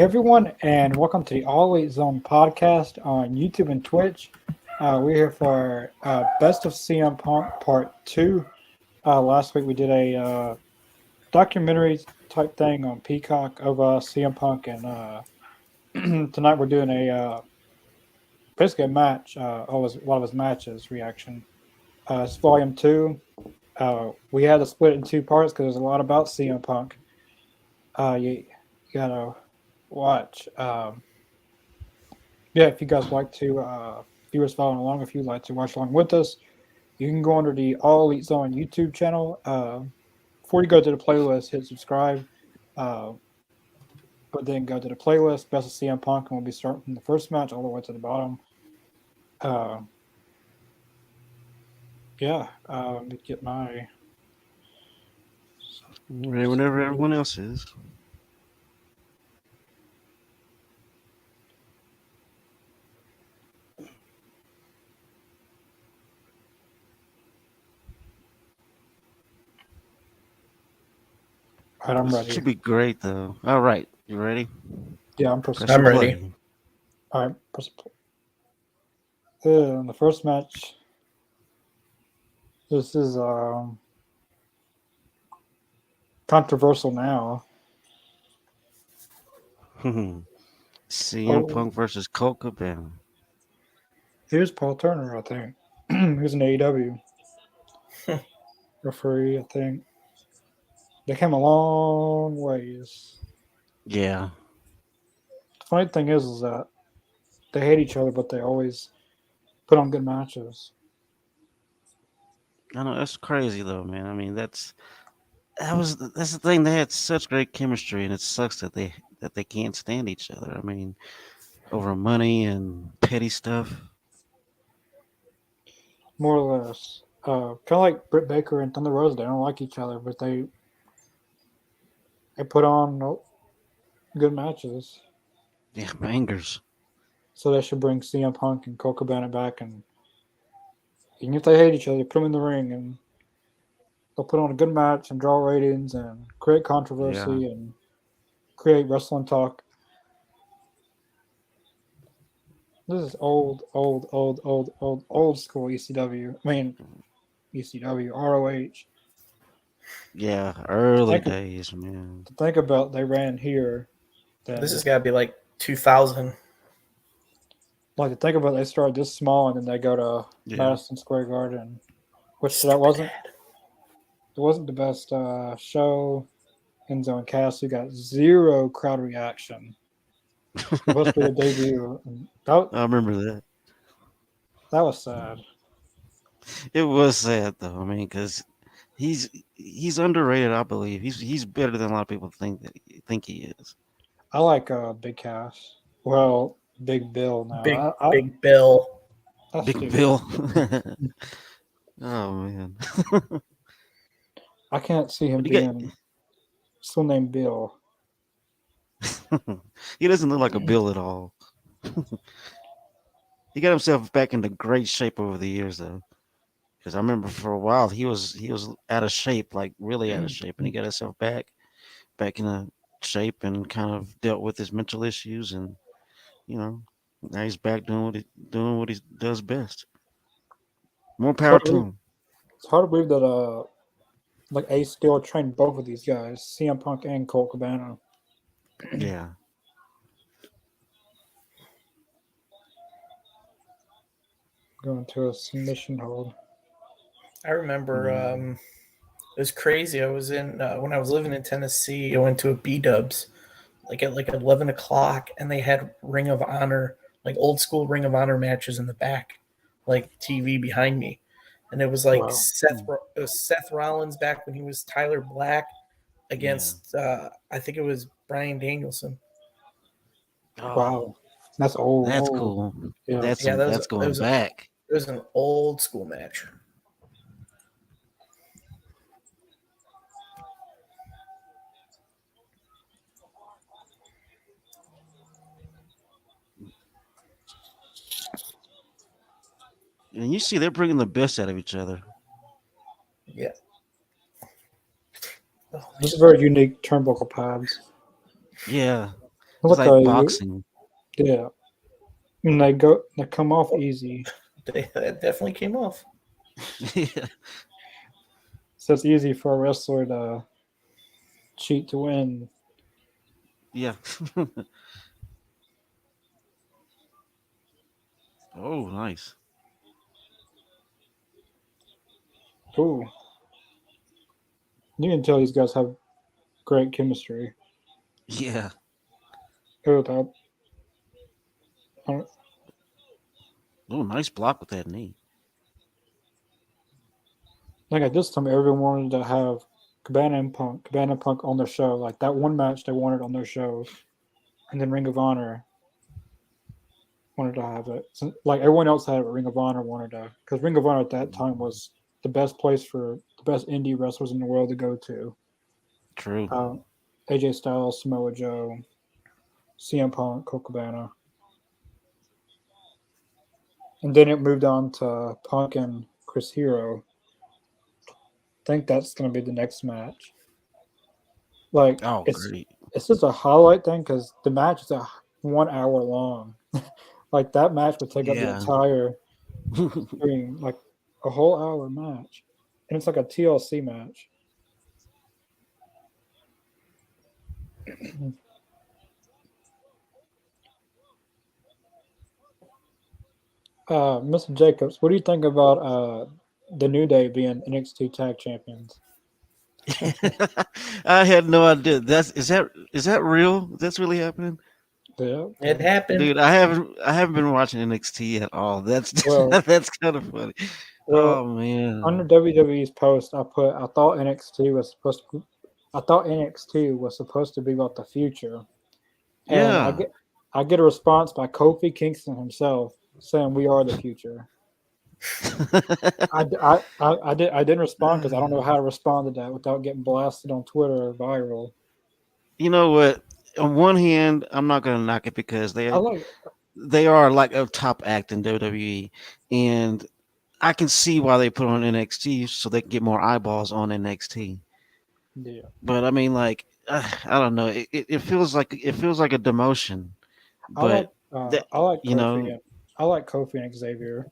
Hey everyone, and welcome to the All Elite Zone podcast on YouTube and Twitch. We're here for Best of CM Punk Part 2. Last week we did a documentary type thing on Peacock of CM Punk, and tonight we're doing basically a match, one of his matches reaction. It's Volume 2. We had to split it in two parts because there's a lot about CM Punk. You gotta watch. Yeah, if you guys like to, viewers following along, if you'd like to watch along with us, you can go under the All Elite Zone YouTube channel. Before you go to the playlist, hit subscribe, uh, but then go to the playlist, Best of CM Punk, and we'll be starting from the first match all the way to the bottom. Uh, yeah, let me get my. Right, whenever everyone else is. All right, I'm This ready. should be great, though. All right, you ready? Yeah, I'm pressing Press I'm play. ready. play. All right, press play. In the first match, this is controversial now. CM Oh, Punk versus Colt Cabana. here's Paul Turner, I think. He's an AEW referee, I think. They came a long ways. Yeah, The funny thing is that they hate each other, but they always put on good matches. I know that's crazy though, man. I mean, that's the thing. They had such great chemistry, and it sucks that they can't stand each other. I mean, over money and petty stuff. More or less. Kind of like Britt Baker and Thunder Rosa. They don't like each other, but they put on good matches. Yeah, bangers. So they should bring CM Punk and Colt Cabana back, and even if they hate each other, put them in the ring, and they'll put on a good match and draw ratings and create Yeah, controversy and create wrestling talk. This is old school ECW. I mean, ECW, ROH. yeah. Early Think days, man. to think about they ran here. This Then has got to be like 2000. like to think about they started this small and then they go to Yeah. Madison Square Garden, which that Stupid wasn't head. it wasn't the best show. Enzo and Cass, who got zero crowd reaction. Supposed to be the debut. And I remember that. that was sad. It was sad though. I mean, because he's underrated. I believe he's better than a lot of people think he is. I like Big Cass. Well, Big Bill Big now. Big Bill. That's Big stupid. Bill. Oh man, I can't see him but he got being still named Bill. he doesn't look like a Bill at all. He got himself back into great shape over the years though, because I remember for a while he was out of shape, like really out of shape, and he got himself back in a shape and kind of dealt with his mental issues, and you know now he's back doing what he does best. More It's power hard to to believe, him. it's hard to believe that like Ace still trained both of these guys, CM Punk and Colt Cabana. Yeah. Going to a submission hold. I remember Mm. it was crazy. I was in when I was living in Tennessee. I went to a B Dubs like at like 11 o'clock, and they had Ring of Honor, like old school Ring of Honor matches in the back, like TV behind me, and it was like Wow. Seth Rollins back when he was Tyler Black Yeah. against I think it was Brian Danielson. Oh, Wow. That's old, that's old. cool. Yeah. Yeah, That's going back. it was an old school match. And you see, they're bringing the best out of each other. Yeah. Oh, This is very unique turnbuckle pads. Yeah. It's Look, like boxing. yeah, and they come off easy. That definitely came off. Yeah. So it's easy for a wrestler to cheat to win. Yeah. Oh, nice. Ooh, you can tell these guys have great chemistry. Yeah. Oh, I, Oh, nice block with that knee. like at this time, everyone wanted to have Cabana and Punk on their show. Like that one match they wanted on their show, and then Ring of Honor wanted to have it. So, like everyone else had it, Ring of Honor wanted to, because Ring of Honor at that time was the best place for the best indie wrestlers in the world to go to. True. Uh, AJ Styles, Samoa Joe, CM Punk, Colt Cabana, and then it moved on to Punk and Chris Hero. I think that's going to be the next match. Like Oh, great. it's just a highlight thing because the match is 1 hour long. Like that match would take up the Yeah. entire screen, like a whole hour match, and it's like a TLC match. Mr. Jacobs, what do you think about the New Day being NXT Tag Champions? I had no idea. Is that real? That's really happening? Yeah. It happened. Dude, I haven't been watching NXT at all. That's Well, that's kind of funny. well, Oh under man. WWE's post, I thought NXT was supposed to be about the future, and Yeah. I get a response by Kofi Kingston himself saying we are the future. I didn't respond because I don't know how to respond to that without getting blasted on Twitter or viral. You know what? On one hand, I'm not gonna knock it because I they like they are like a top act in WWE, and I can see why they put on NXT so they can get more eyeballs on NXT. yeah, But I mean, like, I don't know. It feels like a demotion. But that I like you know, I like Kofi and Xavier.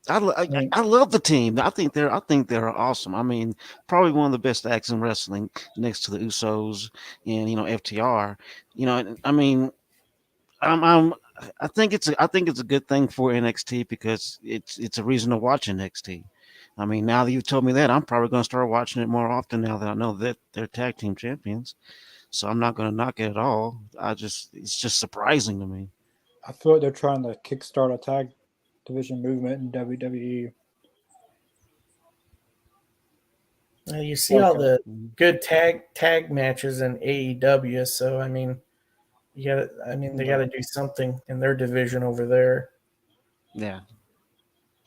I, lo- I mean, I love the team. I think they're awesome. I mean, probably one of the best acts in wrestling next to the Usos and FTR. I mean, I'm I think it's a good thing for NXT because it's a reason to watch NXT. I mean, now that you told me that, I'm probably going to start watching it more often now that I know that they're tag team champions. So I'm not going to knock it at all. It's just surprising to me. I feel like they're trying to kickstart a tag division movement in WWE. You see Like all the Mhm. good tag matches in AEW, so I mean, they got the, to do something in their division over there. Yeah.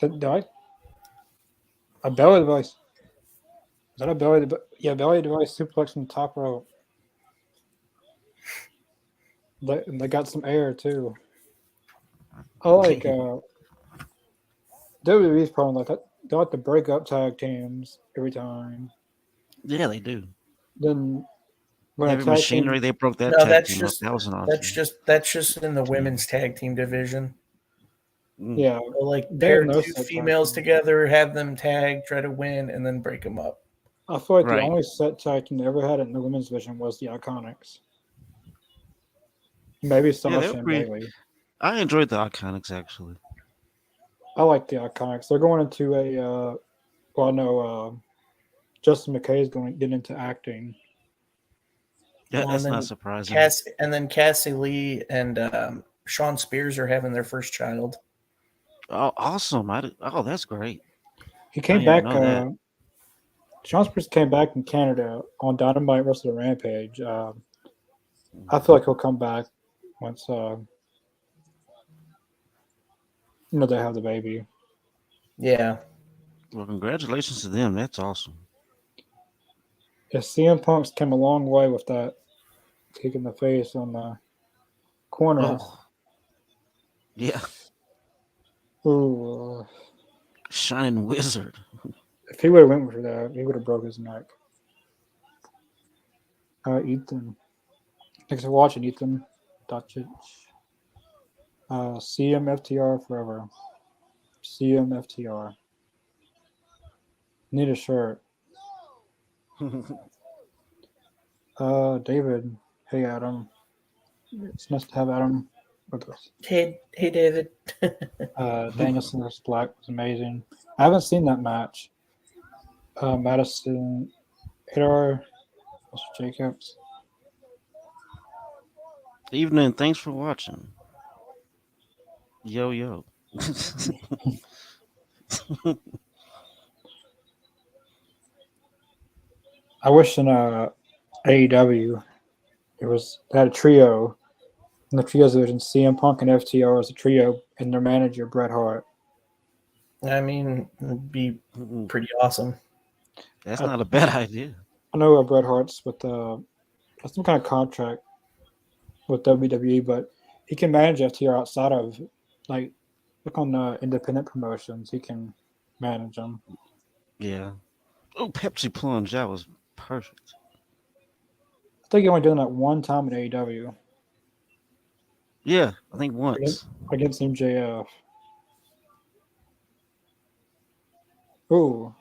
the a belly device. Is that a belly? Yeah, belly device suplex from the top rope. They got some air too. I like WWE's problem like that. They like to break up tag teams every time. Yeah, they do. Then when a Heavy tag team, Machinery, they broke that No, tag team up. That was an awesome that's just in the team. women's tag team division. Mm. yeah, They'll like they have pair no two set tag females team. together, have them tag, try to win, and then break them up. I feel like the Right. only set tag team they ever had in the women's division was the Iconics. Maybe Yeah, they were Sasha and pretty. Bailey. I enjoyed the Iconics actually. I like the Iconics. They're going into a well, no, Justin McKay is going to get into acting. Yeah, Well, that's not surprising. Cassie Lee and Sean Spears are having their first child. Oh, awesome! Oh, that's great. He I came didn't even back. know that. Sean Spears came back in Canada on Dynamite Wrestling Rampage. I feel like he'll come back once they have the baby. Yeah, Well, congratulations to them. That's awesome. Yeah, CM Punk's came a long way with that kick in the face on the corner. Oh, yeah, Ooh, Shining Wizard. if he would have went for that, he would have broke his neck. Ethan, thanks for watching, Ethan. Doncic. CMFTR forever. CMFTR. Need a shirt. David. Hey, Adam. It's nice to have Adam with us. Hey, David. Danielson vs. Black was amazing. I haven't seen that match. Madison, Adar, Mr. Jacobs. Evening. Thanks for watching. Yo yo. I wish in AEW they had a trio. In the trios division, CM Punk and FTR as a trio, and their manager Bret Hart. I mean, it'd be pretty awesome. That's I, not a bad idea. I know Bret Hart's with some kind of contract with WWE, but he can manage FTR outside of like look on independent promotions. He can manage them. Yeah. Oh, Pepsi plunge. That was perfect. I think he only done that one time at AEW Yeah, I think once. against MJF. Ooh,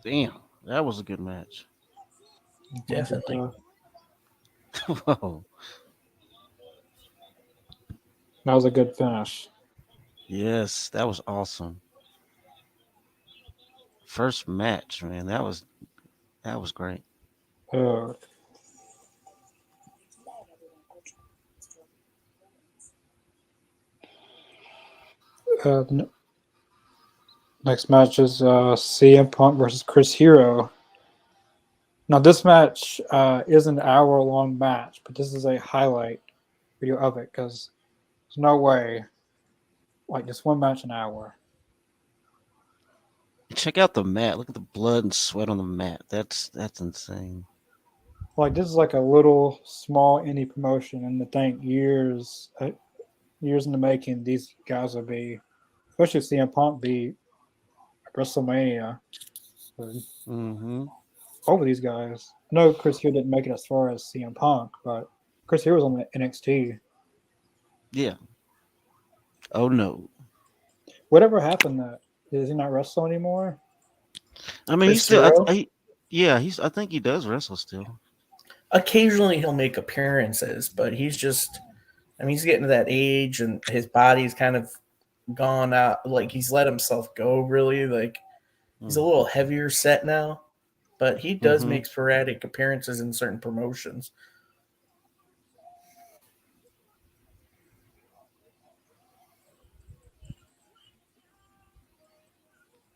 Damn, that was a good match. Definitely. Whoa. That was a good finish. Yes, that was awesome. First match, man. That was great. Uh, next match is CM Punk versus Chris Hero. Now this match is an hour-long match, but this is a highlight video of it because there's no way like just one match an hour. Check out the mat. Look at the blood and sweat on the mat. That's insane. Like this is like a little small indie promotion, and to think years in the making, these guys will be, especially CM Punk, be at WrestleMania. Mm-hmm. Over these guys. I know Chris Hero didn't make it as far as CM Punk, but Chris Hero was on the NXT. Yeah. Oh no. Whatever happened that does he not wrestle anymore? I mean, he's Chris still. Hero? Yeah. I think he does wrestle still. Occasionally he'll make appearances, but he's just, I mean, he's getting to that age and his body's kind of gone out. Like he's let himself go, really. Like he's a little heavier set now, but he does Mm-hmm. make sporadic appearances in certain promotions.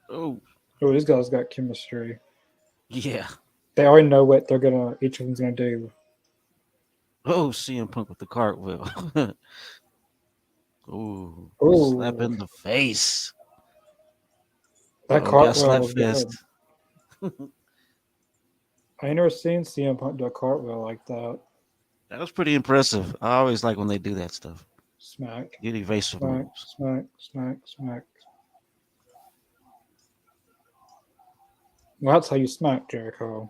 Oh Oh, these guys got chemistry. yeah. They already know what each of them's gonna do. Oh, CM Punk with the cartwheel. Ooh, slap Oh, in the face. that Oh, got cartwheel slap was good. fist. I ain't never seen CM Punk do a cartwheel like that. That was pretty impressive. I always like when they do that stuff. Smack, Good evasive smack, moves. smack, smack, smack. Well, that's how you smack, Jericho.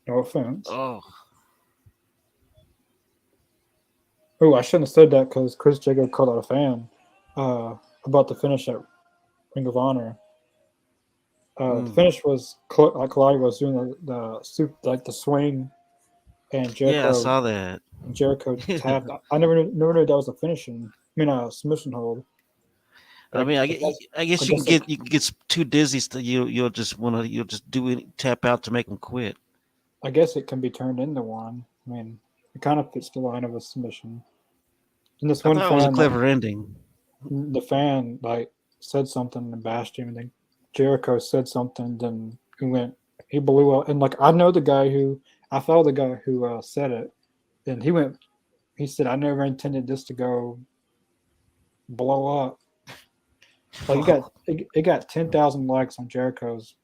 No offense. Oh, Oh, I shouldn't have said that because Chris Jericho called out a fan about the finish at Ring of Honor. The finish was like Kalani was doing the swing, and yeah, I Jericho saw that. tapped. I never knew that was a finishing. I mean, a submission hold. I But mean, I I guess guess you can get too dizzy. You'll just do it, tap out to make them quit. I guess it can be turned into one. I mean, it kind of fits the line of a submission. And this I one thought it was a fan, clever ending. the fan said something and bashed him, and then Jericho said something, then he blew up, and I know the guy I follow the guy who said it, and he said I never intended this to go blow up. Like it got 10,000 likes on Jericho's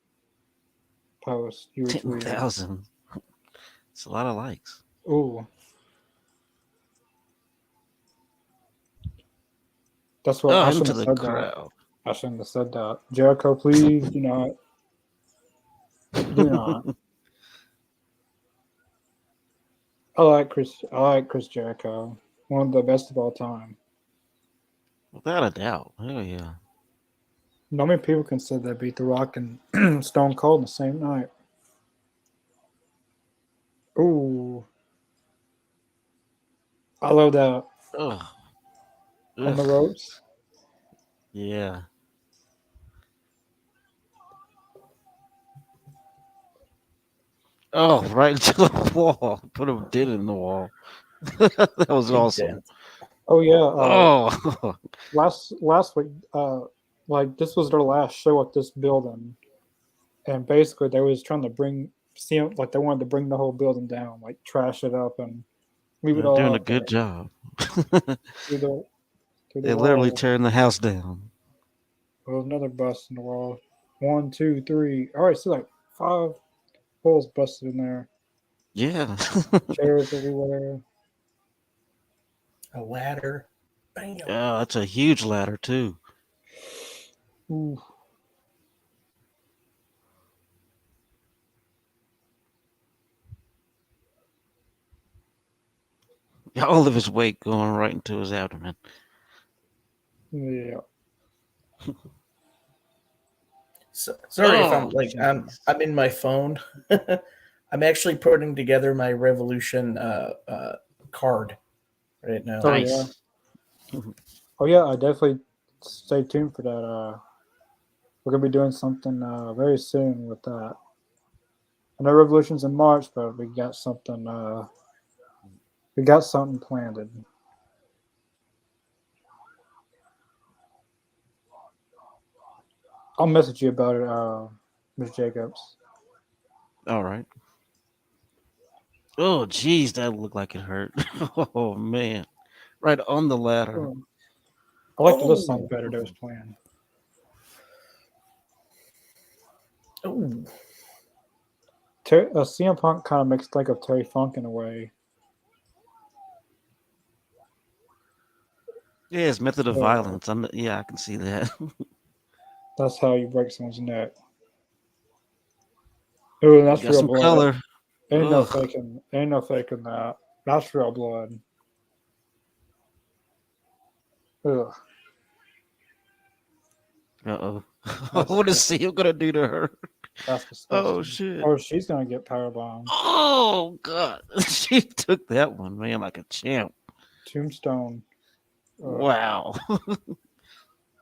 post. He retweeted. 10,000. It's a lot of likes. Ooh, that's what Oh, I him shouldn't to have the said that. crowd. I shouldn't have said that. Jericho, please do not. Do not. I like Chris Jericho. One of the best of all time. Without a doubt. Hell yeah. Not many people can say they beat The Rock and Stone Cold in the same night. Ooh, I love that Ugh. on the Ugh. ropes. Yeah. Oh, right into the wall. Put a dent in the wall. That was Big awesome. dent. Oh yeah, Oh, last week, like this was their last show at this building, and basically they was trying to see like they wanted to bring the whole building down, like trash it up and leave it they're all doing a out there good job. through the through the They're literally wall. tearing the house down. Well, another bust in the wall. One, two, three. All right, so like five holes busted in there. Yeah. Chairs everywhere. A ladder. Bam. Yeah, that's a huge ladder too. Ooh. All of his weight going right into his abdomen. Yeah. So, sorry if I'm Oh, like jeez. I'm in my phone. I'm actually putting together my Revolution card right now. Oh yeah. Nice. Oh yeah. I definitely stay tuned for that. We're gonna be doing something very soon with that. I know Revolution's in March, but we got something. We got something planned. I'll message you about it, Miss Jacobs. All right. Oh, jeez, that looked like it hurt. Oh man, right on the ladder. Oh, I like the little song Oh, better that was playing. oh, CM Punk kind of makes me think of Terry Funk in a way. Yeah, his method of Uh, violence. Yeah, I can see that. that's how you break someone's neck. Ooh, You that's got real some blood. color. Ain't no Ugh. faking. Ain't no faking that. That's real blood. Ugh, Uh oh. that's What is disgusting. Seal gonna do to her? That's Oh disgusting. shit. Or she's gonna get powerbombed. Oh god. She took that one, man, like a champ. Tombstone. Ugh. Wow.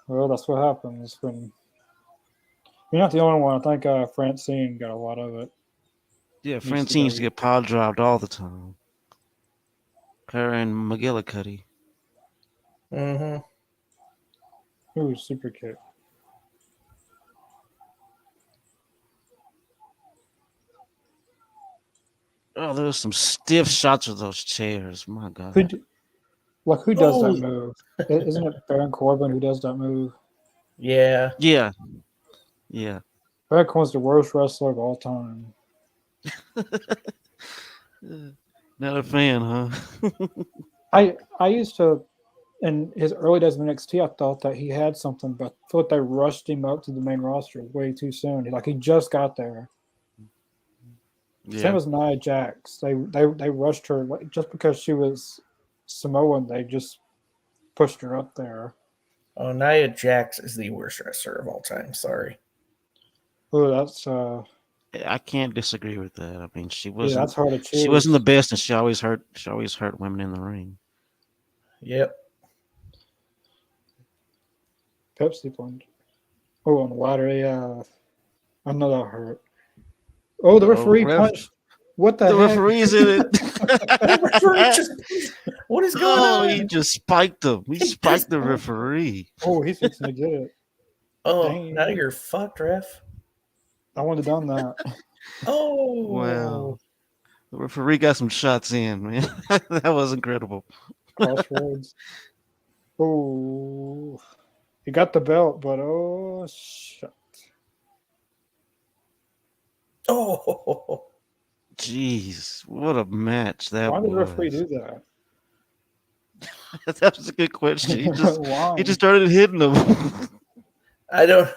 Well, that's what happens when you're not the only one. I think Francine got a lot of it. Yeah, Needs to Francine used to go. get pile dropped all the time. Her and McGillicuddy. mm-hmm. Ooh, super kick. Oh, there was some stiff shots of those chairs. My Who, god. d- who does that Oh, move? Isn't it Baron Corbin who does that move? yeah. Yeah. Yeah. Baron Corbin's the worst wrestler of all time. Not a fan, huh? I used to in his early days of NXT. I thought that he had something, but I feel like they rushed him up to the main roster way too soon. Like he just got there. Same Yeah. as Nia Jax. They rushed her just because she was Samoan. They just pushed her up there. Oh, Nia Jax is the worst wrestler of all time. Sorry. Oh, that's I can't disagree with that. I mean, yeah, that's hard to she wasn't the choose. best, and she always hurt women in the ring. Yep. Pepsi point. Oh, on the ladder, yeah. I know that hurt. Oh, the Oh, referee punched. What the the heck? referee's in The referee it. just. What is going Oh, he on? just spiked him. He He just. spiked the referee. Oh, he's fixing to get it. Oh, now Dang. you're fucked, ref. I would have done that. Wow. Oh. The referee got some shots in, man. That was incredible. Crossroads. Oh, he got the belt, but oh, shit. Oh. Jeez, what a match that Why did the referee was. do that? That was a good question. He just Why? started hitting him. I don't.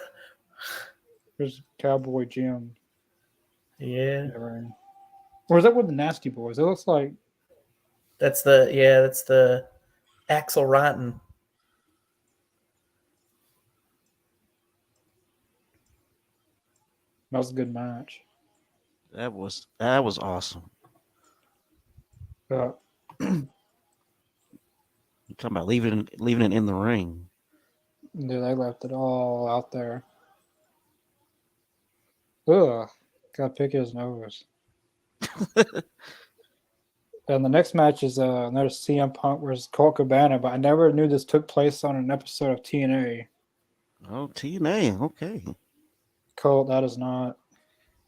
There's Cowboy Jim. Yeah, Never. Or is that with the Nasty Boys? It looks like that's the Axel Rotten. that was a good match. That was awesome. Uh, You're talking about leaving it in the ring. yeah, they left it all out there. Ugh, gotta pick his nose. And the next match is another CM Punk versus Colt Cabana, but I never knew this took place on an episode of TNA. Oh, TNA. Okay. Colt, that is not.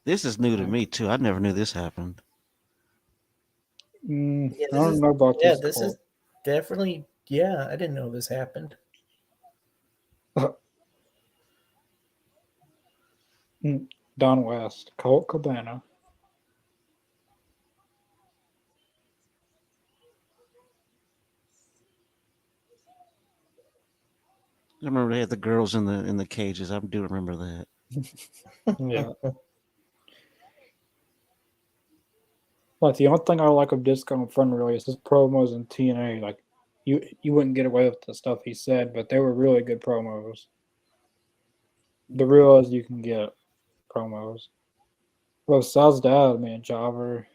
This is new to me too. I never knew this happened. Yeah, I don't know about this this is Colt. definitely yeah. I didn't know this happened. Don West, Colt Cabana. I remember they had the girls in the cages. I do remember that. Yeah. Like the only thing I like of Disco Inferno really is his promos in TNA. Like you wouldn't get away with the stuff he said, but they were really good promos. The real as you can get promos. Well, Sal's dad, man, Jobber.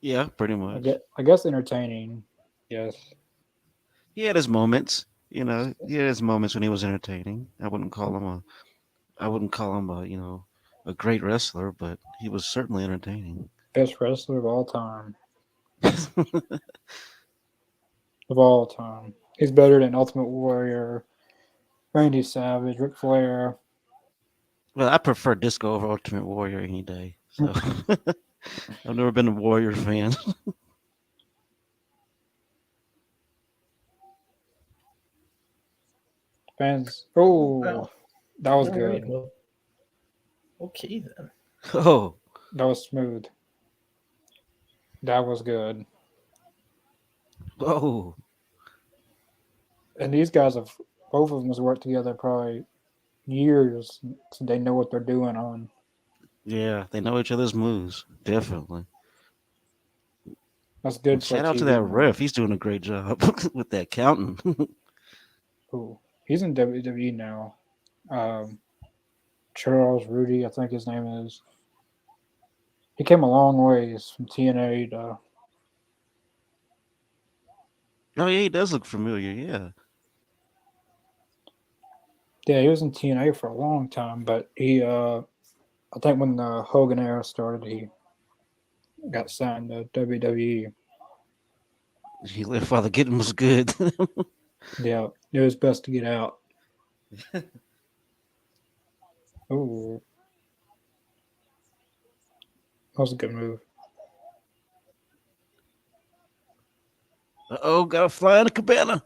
Yeah, pretty much. I guess entertaining. Yes. He had his moments. He had his moments when he was entertaining. I wouldn't call him a great wrestler, but he was certainly entertaining. Best wrestler of all time. Of all time. He's better than Ultimate Warrior, Randy Savage, Ric Flair. Well, I prefer Disco over Ultimate Warrior any day. So I've never been a Warrior fan. Fans. Oh Oh, wow. that was All right. good. Well, okay then. Oh, That was smooth. That was good. oh, And these guys have both of them has worked together probably years, so they know what they're doing on. yeah, they know each other's moves. Definitely. That's And good for a shout out to TV that match. ref. He's doing a great job with that counting. Ooh, he's in WWE now. Um, Charles Rudy, I think his name is. He came a long ways from TNA to. Oh yeah, he does look familiar. Yeah. Yeah, he was in TNA for a long time, but I think when the Hogan era started, he got signed to WWE. He left while the getting was good. Yeah, it was best to get out. Ooh, that was a good move. Oh, got a fly in the cabana.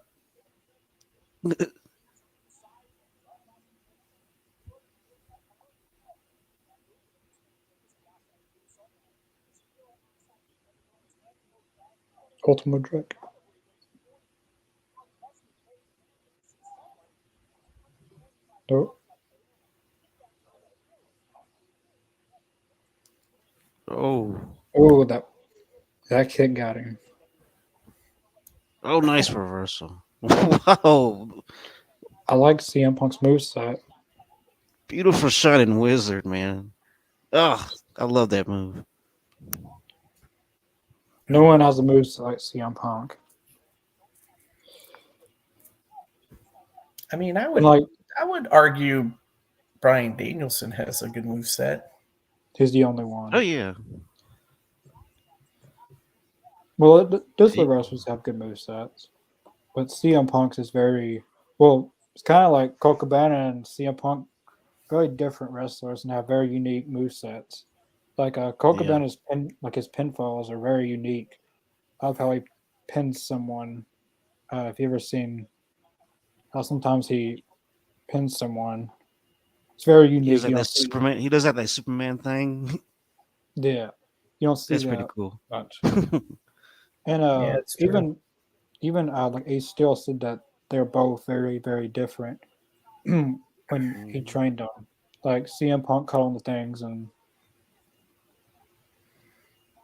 Ultimate Drake. Oh, Oh, oh, that kick got him. oh, nice reversal. Wow, I like CM Punk's moveset. beautiful shining wizard, man. Oh, I love that move. No one has a moveset like CM Punk. I mean, I And would like, I would argue Brian Danielson has a good move set. he's the only Oh one. yeah, Well, does the he, wrestlers have good movesets? But CM Punk's is very well. It's kind of like Colt Cabana and CM Punk, very different wrestlers and have very unique movesets. Like Colt yeah. Cabana's like his pinfalls are very unique. I love how he pins someone. If you ever seen how sometimes he pins someone, it's very He does unique. You like don't that see that. Superman. He does have that Superman thing. Yeah, you don't see That's pretty that cool. much. And Yeah, it's true. even like Ace Steel said that they're both very different when he Mhm. trained them. like CM Punk calling the things, and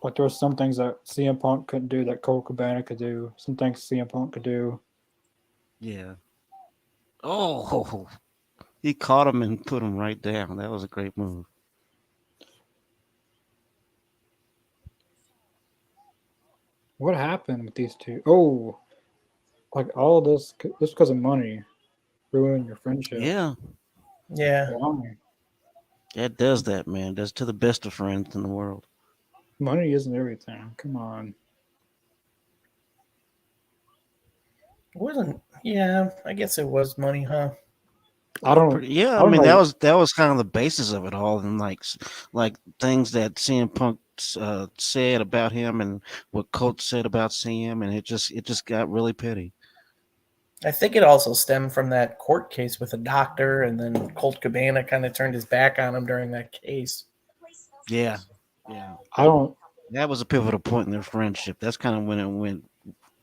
like there were some things that CM Punk couldn't do that Cole Cabana could do. Some things CM Punk could do. Yeah. Oh, he caught him and put him right down. That was a great move. What happened with these two? Oh, like all of this, just because of money, ruin your friendship. Yeah, Yeah. Why? that does that, man. That's to the best of friends in the world. Money isn't everything. Come on. It wasn't. Yeah, I guess it was money, huh? I don't. Pretty, yeah, I I don't mean know. that was kind of the basis of it all, and like things that CM Punk said about him and what Coach said about CM, and it just got really petty. I think it also stemmed from that court case with a doctor, and then Colt Cabana kind of turned his back on him during that case. Yeah, yeah, I don't. that was a pivotal point in their friendship. That's kind of when it went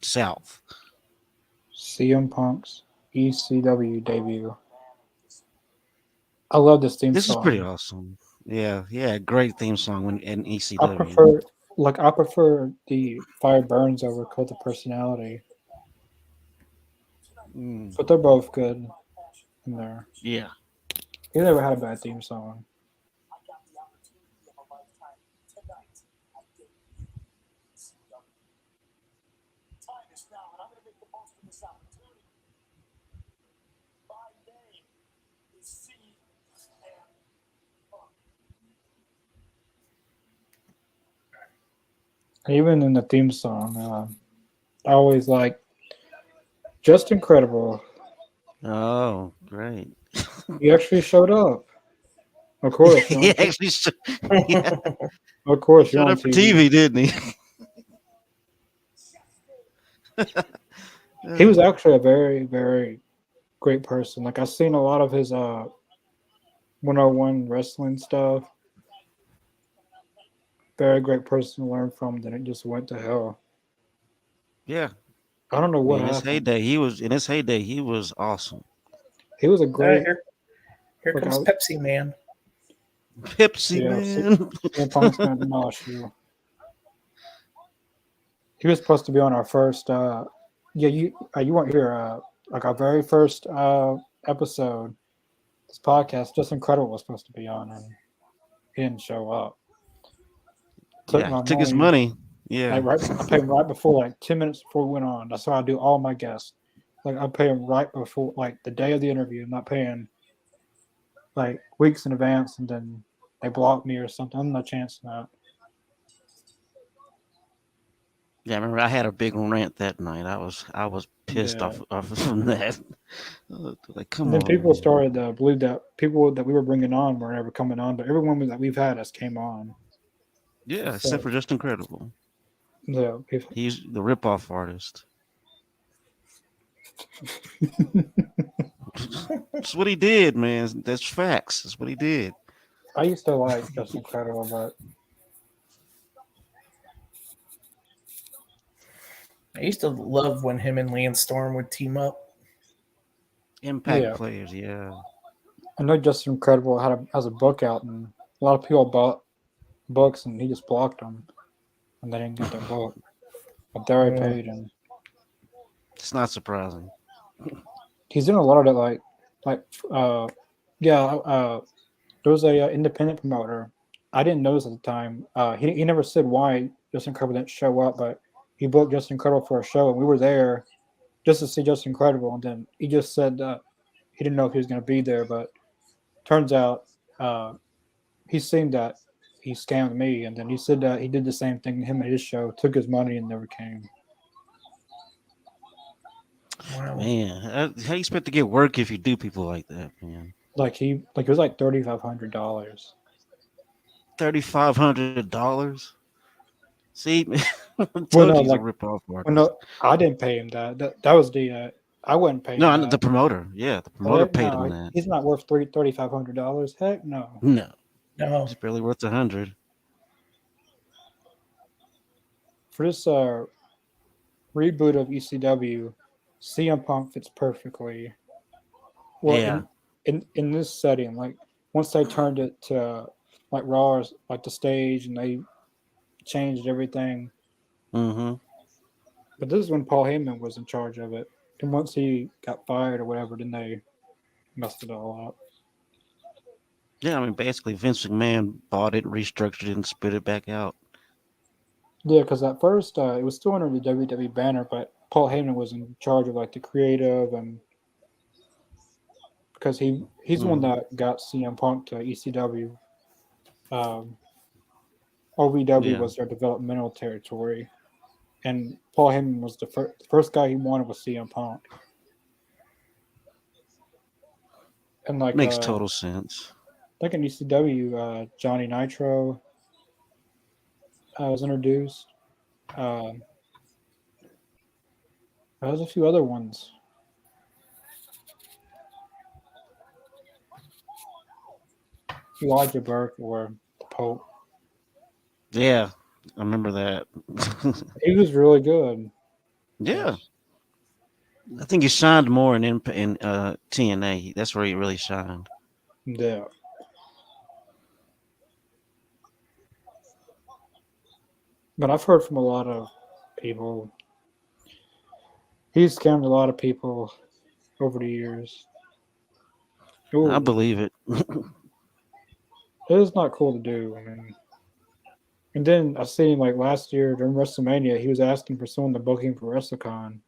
south. CM Punk's ECW debut. I love this theme This is pretty song. awesome. Yeah, yeah, great theme song in I ECW. prefer, like, I prefer the Fire Burns over Cult of Personality, Mm, but they're both good in there. yeah, He never had a bad theme song. Even in the theme song, I always like just incredible. oh, great. He actually showed up. Of course, you're on. He actually yeah, Of course, you're showed on up for TV. TV, didn't he? He was actually a very, very great person. Like I've seen a lot of his 101 wrestling stuff. Very great person to learn from. Then it just went to hell. Yeah, I don't know what man. happened. His heyday. He was awesome. He was a Uh, great. here, here Like comes I, Pepsi Man. Pepsi yeah, man. CM Punk's gonna demolish you. He was supposed to be on our first. Yeah, you weren't here. Like our very first episode. This podcast, just incredible, was supposed to be on, and he didn't show up. Took Yeah, he my took his money. money. Yeah, Like right, I paid him right before, like 10 minutes before we went on. That's how I do all my guests. Like I pay him right before, like the day of the interview. I'm not paying like weeks in advance, and then they block me or something. I'm no chance in that. yeah. I remember I had a big rant that night. I was pissed Yeah. off from that. Like, And come then on, people man. started to believe that people that we were bringing on were never coming on, but everyone that we've had has came on. Yeah, except So for just incredible. yeah, He's the rip-off artist. That's what he did, man. That's facts. That's what he did. I used to like Just Incredible, but I used to love when him and Lance Storm would team up. Impact yeah, players. Yeah, I know Just Incredible has a book out, and a lot of people bought books, and he just blocked them, and they didn't get their book. But they already Mm. paid, and it's not surprising. he's doing a lot of that. Like, yeah, there was a independent promoter. I didn't notice at the time. He never said why Justin Incredible didn't show up, but he booked Justin Incredible for a show, and we were there just to see Justin Incredible. And then he just said he didn't know if he was going to be there, but turns out uh, he seen that he scammed me, and then he said that he did the same thing to him at his show, took his money, and never came. Wow. Man, how you expect to get work if you do people like that, man? Like it was like $3,500. $3,500. See, I Well, told no, you he's a like rip-off well, artist. no, I didn't pay him that. That was the I wouldn't pay No, him I know the that. promoter. Yeah, the promoter Heck paid him no, that. he's not worth $3,500. Heck no. No, No. he's barely worth 100. For this reboot of ECW, CM Punk fits perfectly. Well, Yeah, in this setting, like once they turned it to like Raw, like the stage, and they changed everything. Mm-hmm. But this is when Paul Heyman was in charge of it. And once he got fired or whatever, then they messed it all up. Yeah, I mean, basically, Vince McMahon bought it, restructured it, and spit it back out. Yeah, because at first it was still under the WWE banner, but Paul Heyman was in charge of like the creative, and because he's the one Hmm. that got CM Punk to ECW. Um, OVW Yeah, was their developmental territory, and Paul Heyman was the first guy he wanted was CM Punk. And makes total sense. like in ECW, Johnny Nitro was introduced. Um, there was a few other ones. Elijah Burke or the Pope. Yeah, I remember that. He was really good. But Yeah, I think he shined more in TNA. That's where he really shined. yeah, but I've heard from a lot of people. He's scammed a lot of people over the years. I Ooh, believe it. it is not cool to do. I mean, and then I seen like last year during WrestleMania, he was asking for someone to book him for WrestleCon.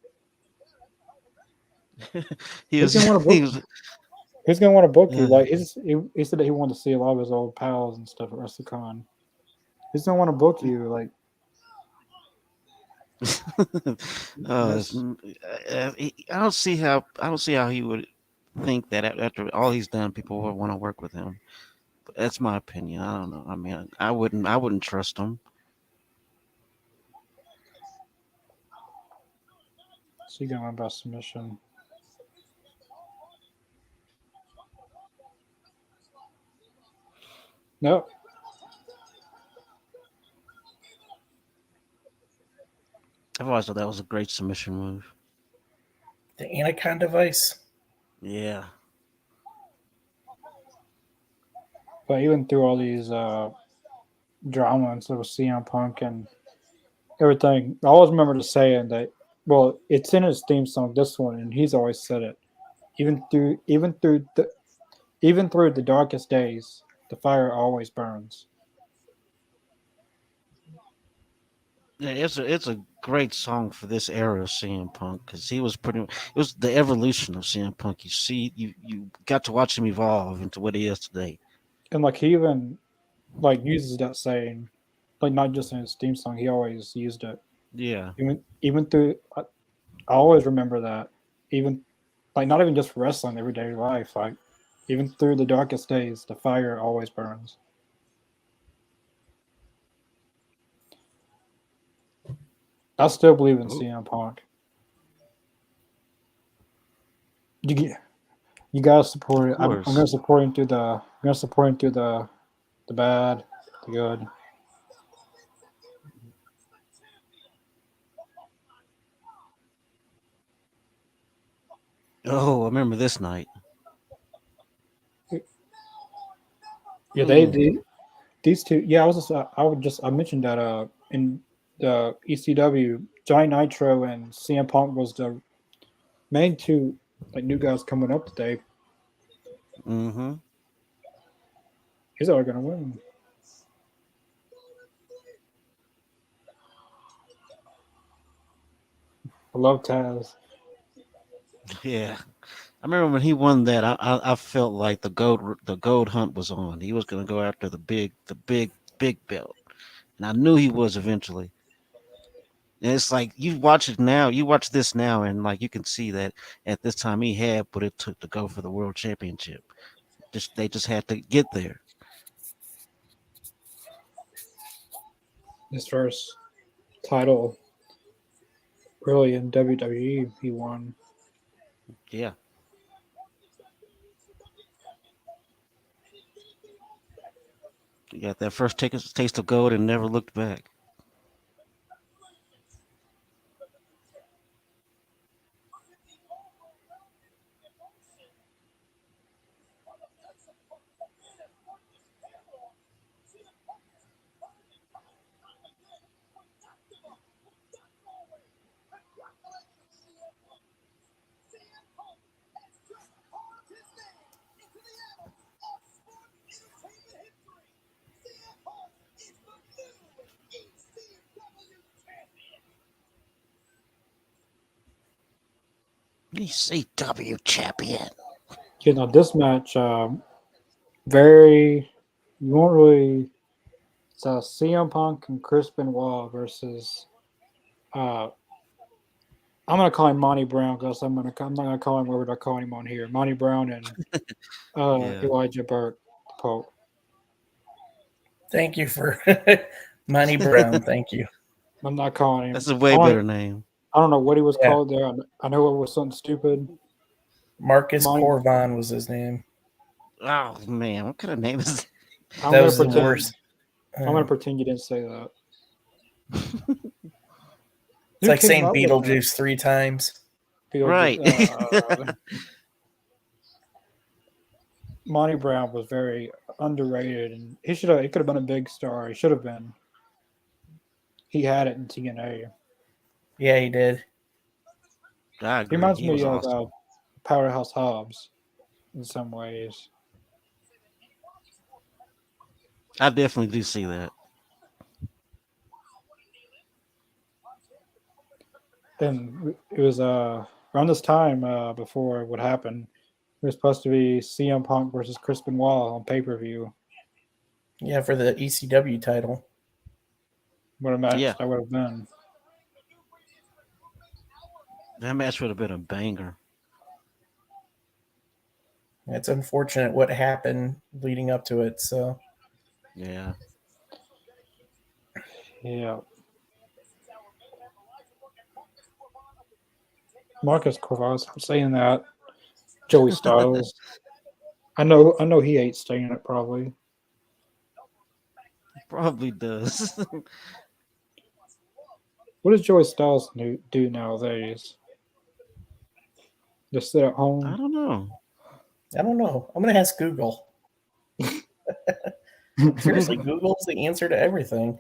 he He's was gonna want to he book. was He's gonna want to book you. uh, Like he said that he wanted to see a lot of his old pals and stuff at WrestleCon. He's gonna want to book you. Like that's I don't see how he would think that after all he's done, people would want to work with him. But that's my opinion. I don't know. I mean, I wouldn't trust him. so you got my best submission. No, I've always thought that was a great submission move. The Anaconda Vice. Yeah. but even through all these drama and stuff with CM Punk and everything, I always remember to saying that. Well, it's in his theme song, this one, and he's always said it. Even through the darkest days, the fire always burns. Yeah, it's a great song for this era of CM Punk because he was pretty. It was the evolution of CM Punk. You got to watch him evolve into what he is today. And like he even like uses that saying, like not just in his theme song, he always used it. Yeah, Even through, I always remember that. Even like not even just for wrestling, everyday life. Like even through the darkest days, the fire always burns. I still believe in oh, CM Punk. You get, you gotta of support it. I'm course. gonna support him through the. I'm gonna support him through the bad, the good. Oh, I remember this night. Yeah, Ooh. these two. Yeah, I mentioned that in the ECW, Johnny Nitro and CM Punk was the main two like new guys coming up today. Mm-hmm. He's all gonna win. I love Taz. Yeah, I remember when he won that. I felt like the gold hunt was on. He was gonna go after big belt, and I knew he was eventually. And it's like you watch it now, you watch this now, and like you can see that at this time he had what it took to go for the world championship. Just they just had to get there. His first title really in WWE. He won. Yeah, he got that first taste of gold and never looked back. ECW champion. You know, this match, very, you won't really, it's CM Punk and Chris Benoit versus, uh, I'm gonna call him Monty Brown because I'm not gonna call him whatever I call him on here. Monty Brown and Yeah, Elijah Burke, the Pope. Thank you for Monty Brown. Thank you. I'm not calling him. that's a way better name. I don't know what he was Yeah, called there. I know it was something stupid. Marcus Monty. Corvon was his name. Oh man, what kind of name is I'm That gonna was the pretend. worst. I'm gonna pretend you didn't say that. that? It's Who like came saying up with that? Beetlejuice 3 times. Right. Monty Brown was very underrated, and he could have been a big star. He should have been. He had it in TNA. Yeah, he did. I He agree. reminds He was me of awesome. Powerhouse Hobbs in some ways. I definitely do see that. And it was around this time before what happened. It was supposed to be CM Punk versus Chris Benoit on pay per view. Yeah, for the ECW title. What a match Yeah, that would have been. that match would have been a banger. It's unfortunate what happened leading up to it. So Yeah. Yeah. Marcus Corvus, I'm saying that. Joey Styles. I know he hates saying it probably. Probably does. What does Joey Styles do nowadays? Just sit at I home? don't know. I don't know. I'm gonna ask Google. Seriously, Google's the answer to everything.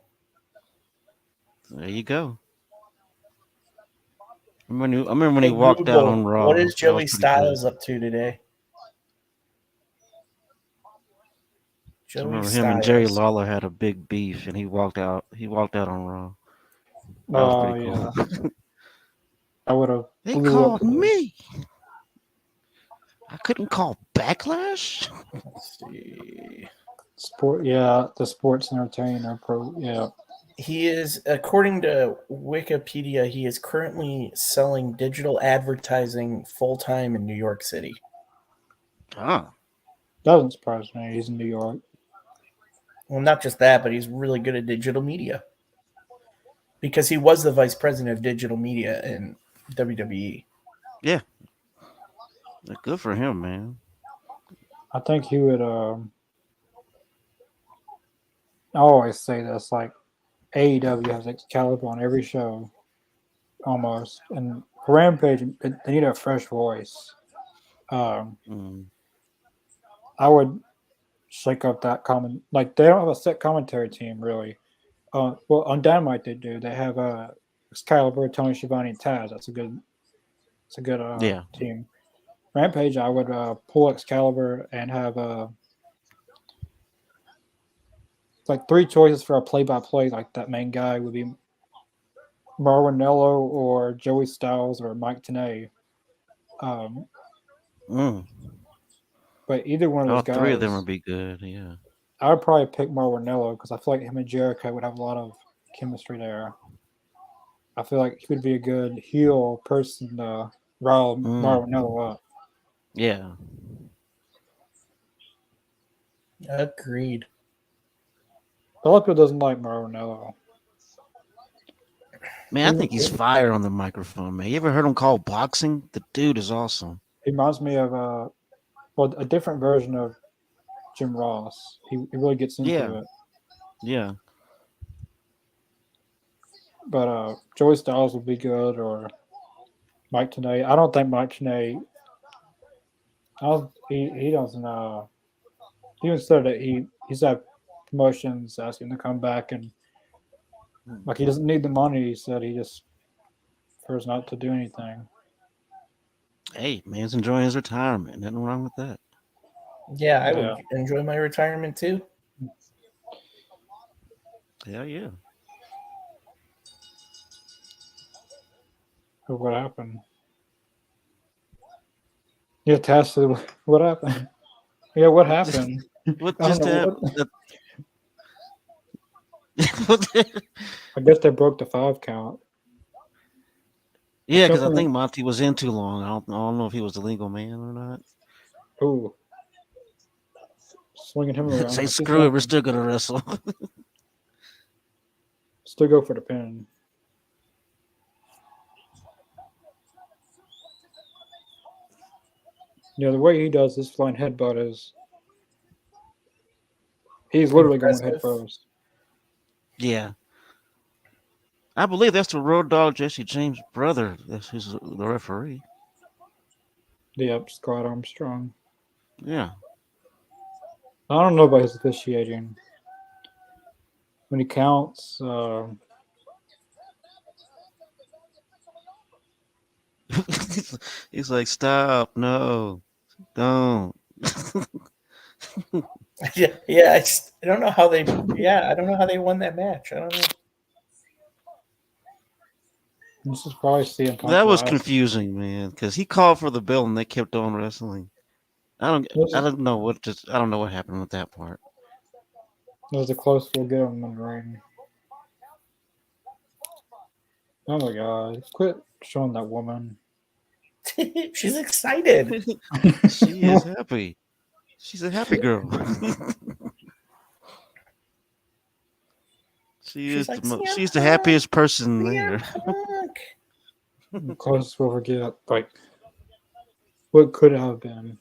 There you go. I remember when he Hey walked out Google, on what Raw. is That was Joey pretty good. Styles up to today? I Joey remember him and Jerry Styles. Lawler had a big beef, and he walked out. He walked out on Raw. That was Oh pretty cool. yeah. I would have They blew up called me. I couldn't call Backlash. Let's see. sport. Yeah, the sports entertainer pro. Yeah. He is, according to Wikipedia, he is currently selling digital advertising full time in New York City. Ah, Doesn't surprise me. He's in New York. Well, not just that, but he's really good at digital media because he was the vice president of digital media in WWE. yeah. Good for him, man. I think he would. I always say this like AEW has Excalibur on every show almost, and Rampage they need a fresh voice. Um, Mm. I would shake up that comment. Like they don't have a set commentary team really. Well, on Dynamite they do. They have Excalibur, Tony Schiavone, and Taz. It's a good Yeah. team. Rampage, I would pull Excalibur and have like three choices for a play-by-play. Like that main guy would be Marwin Nello or Joey Styles or Mike Tenay. Um, Mm. but either one of All those three of them guys, would be good. Yeah. I would probably pick Marwin Nello because I feel like him and Jericho would have a lot of chemistry there. I feel like he would be a good heel person to rile Mm. Marwin Nello up. Yeah. Agreed. A lot of people doesn't like Marwin Nello. Man, I He, think he's he fire on the microphone, man. You ever heard him call boxing? The dude is awesome. he reminds me of a different version of Jim Ross. He really gets Yeah. into it. Yeah. But Joey Styles would be good or Mike Tenay. I don't think Mike Tenay. He doesn't. He even said that he's had promotions asking to come back and like he doesn't need the money. He said he just prefers not to do anything. Hey, man's enjoying his retirement. Nothing wrong with that. Yeah, I Yeah. would enjoy my retirement too. Hell yeah. What happened? Yeah, Taz said, "What happened?" Yeah, what happened? What I don't just know what. happened? What- I guess they broke the 5 count. yeah, because I Jumping. think Monty was in too long. I don't know if he was the legal man or not. Ooh, swinging him around. Say What's he screw it, we're thinking? still gonna wrestle. Still go for the pin. Yeah, the way he does this flying headbutt is he's literally going head Impressive. first. Yeah, I believe that's the Road Dog Jesse James' brother. That's who's the referee. Yep, Scott Armstrong. Yeah. I don't know about his officiating. When he counts, He's like, stop, no, don't. Yeah, yeah. I don't know how they. Yeah, I don't know how they won that match. I don't know. this is probably CM Punk's That was last. confusing, man, because he called for the bell and they kept on wrestling. This I is, don't know what just, I don't know what happened with that part. this is the closest we'll get him in the ring. Oh my god, quit showing that woman. She's excited. She is happy. She's a happy girl. She's like, CM she's the Punk, happiest person CM there. Punk. The closest we'll ever get. Like, what could have been.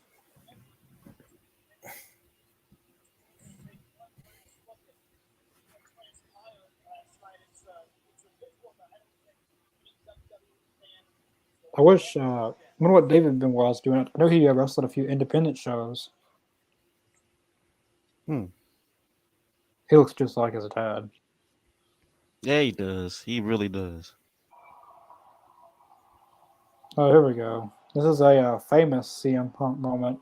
I wish. I wonder what David Benoit's doing. I know he wrestled a few independent shows. Hmm. He looks just like his dad. Yeah, he does. He really does. Oh, here we go. This is a famous CM Punk moment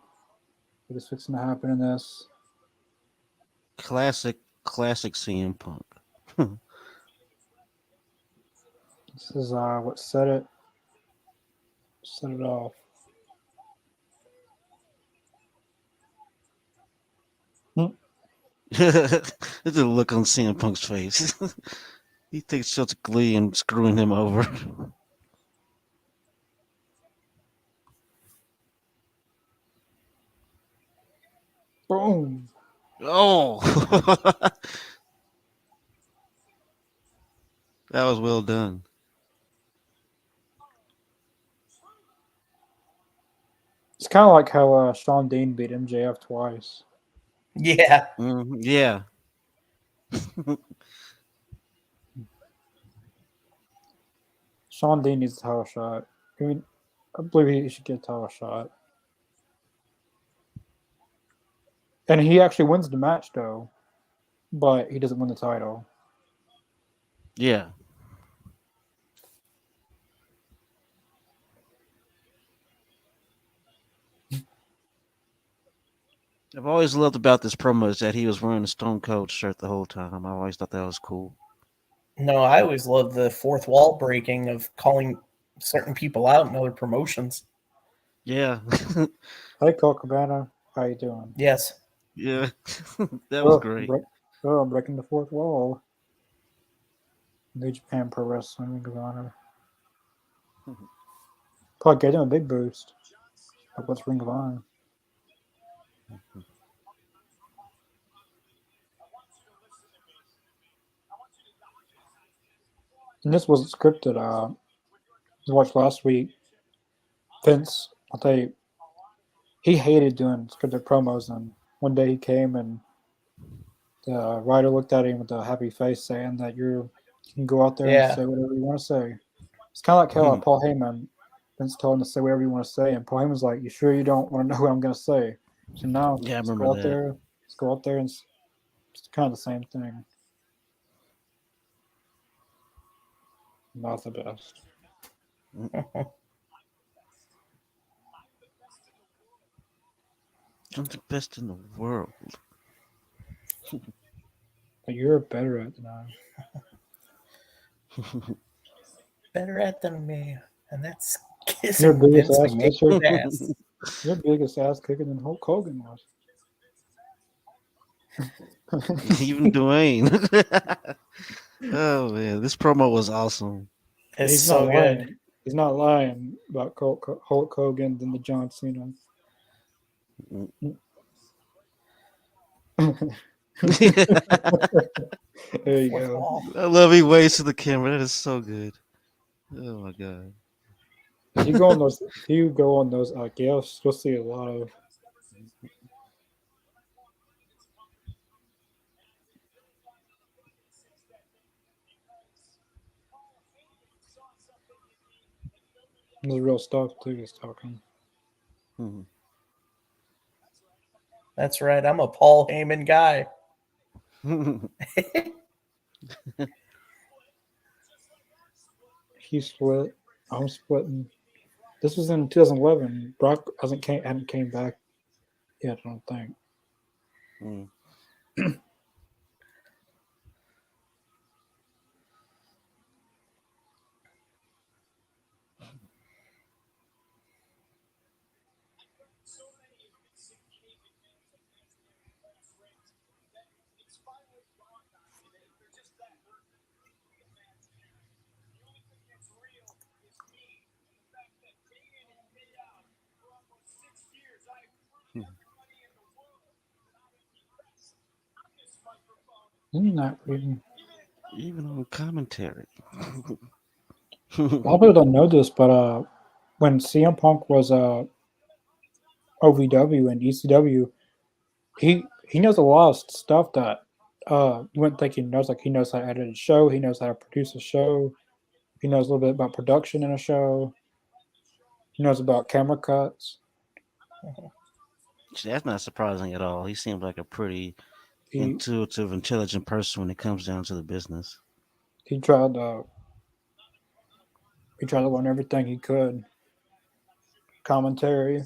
that is fixing to happen in this. Classic CM Punk. This is what set it off. Hmm. There's a look on CM Punk's face. He takes such glee in screwing him over. Boom. Oh, that was well done. It's kind of like how Sean Dean beat MJF twice. Yeah. Yeah. Sean Dean needs a title shot. I mean, I believe he should get a title shot. And he actually wins the match, though, but he doesn't win the title. Yeah. I've always loved about this promo is that he was wearing a Stone Cold shirt the whole time. I always thought that was cool. No, I always love the fourth wall breaking of calling certain people out in other promotions. Yeah. Hey, Cole Cabana, how you doing? Yes. Yeah. That was great. I'm breaking the fourth wall. New Japan Pro Wrestling Ring of Honor. Probably gave him a big boost. Like, what's Ring of Honor? And this wasn't scripted. I watched last week. Vince, I'll tell you, he hated doing scripted promos. And one day he came and the writer looked at him with a happy face, saying that you can go out there and Yeah. say whatever you want to say. It's kind of like how Paul Heyman, Vince told him to say whatever you want to say, and Paul Heyman's like, "You sure you don't want to know what I'm going to say?" So now, Yeah, I let's remember go out that. there. Let's go out there, and it's kind of the same thing. Not the best. I'm the best in the world. But you're better at it than I am. Better at than me. And that's You're kissing biggest Vince ass kisser. McMahon's ass. Your biggest ass kicking than Hulk Hogan was. Even Dwayne. Oh man, this promo was awesome. It's He's not so good. lying. He's not lying about Hulk Hogan than the John Cena. There you Fourth go. wall. I love he waves to the camera. That is so good. Oh my god. If you go on those gifts, you'll see a lot of. There's real stuff too. He's talking. Mhm. That's right. I'm a Paul Heyman guy. He split. I'm splitting. This was in 2011. Brock hadn't came back yet. I don't think. Mm. Isn't that weird? Even on commentary. A lot of people don't know this, but when CM Punk was OVW and ECW, he knows a lot of stuff that you wouldn't think he knows. Like he knows how to edit a show, he knows how to produce a show, he knows a little bit about production in a show, he knows about camera cuts. See, that's not surprising at all. He seems like a pretty He intuitive, intelligent person when it comes down to the business. he tried he tried to learn everything he could. Commentary.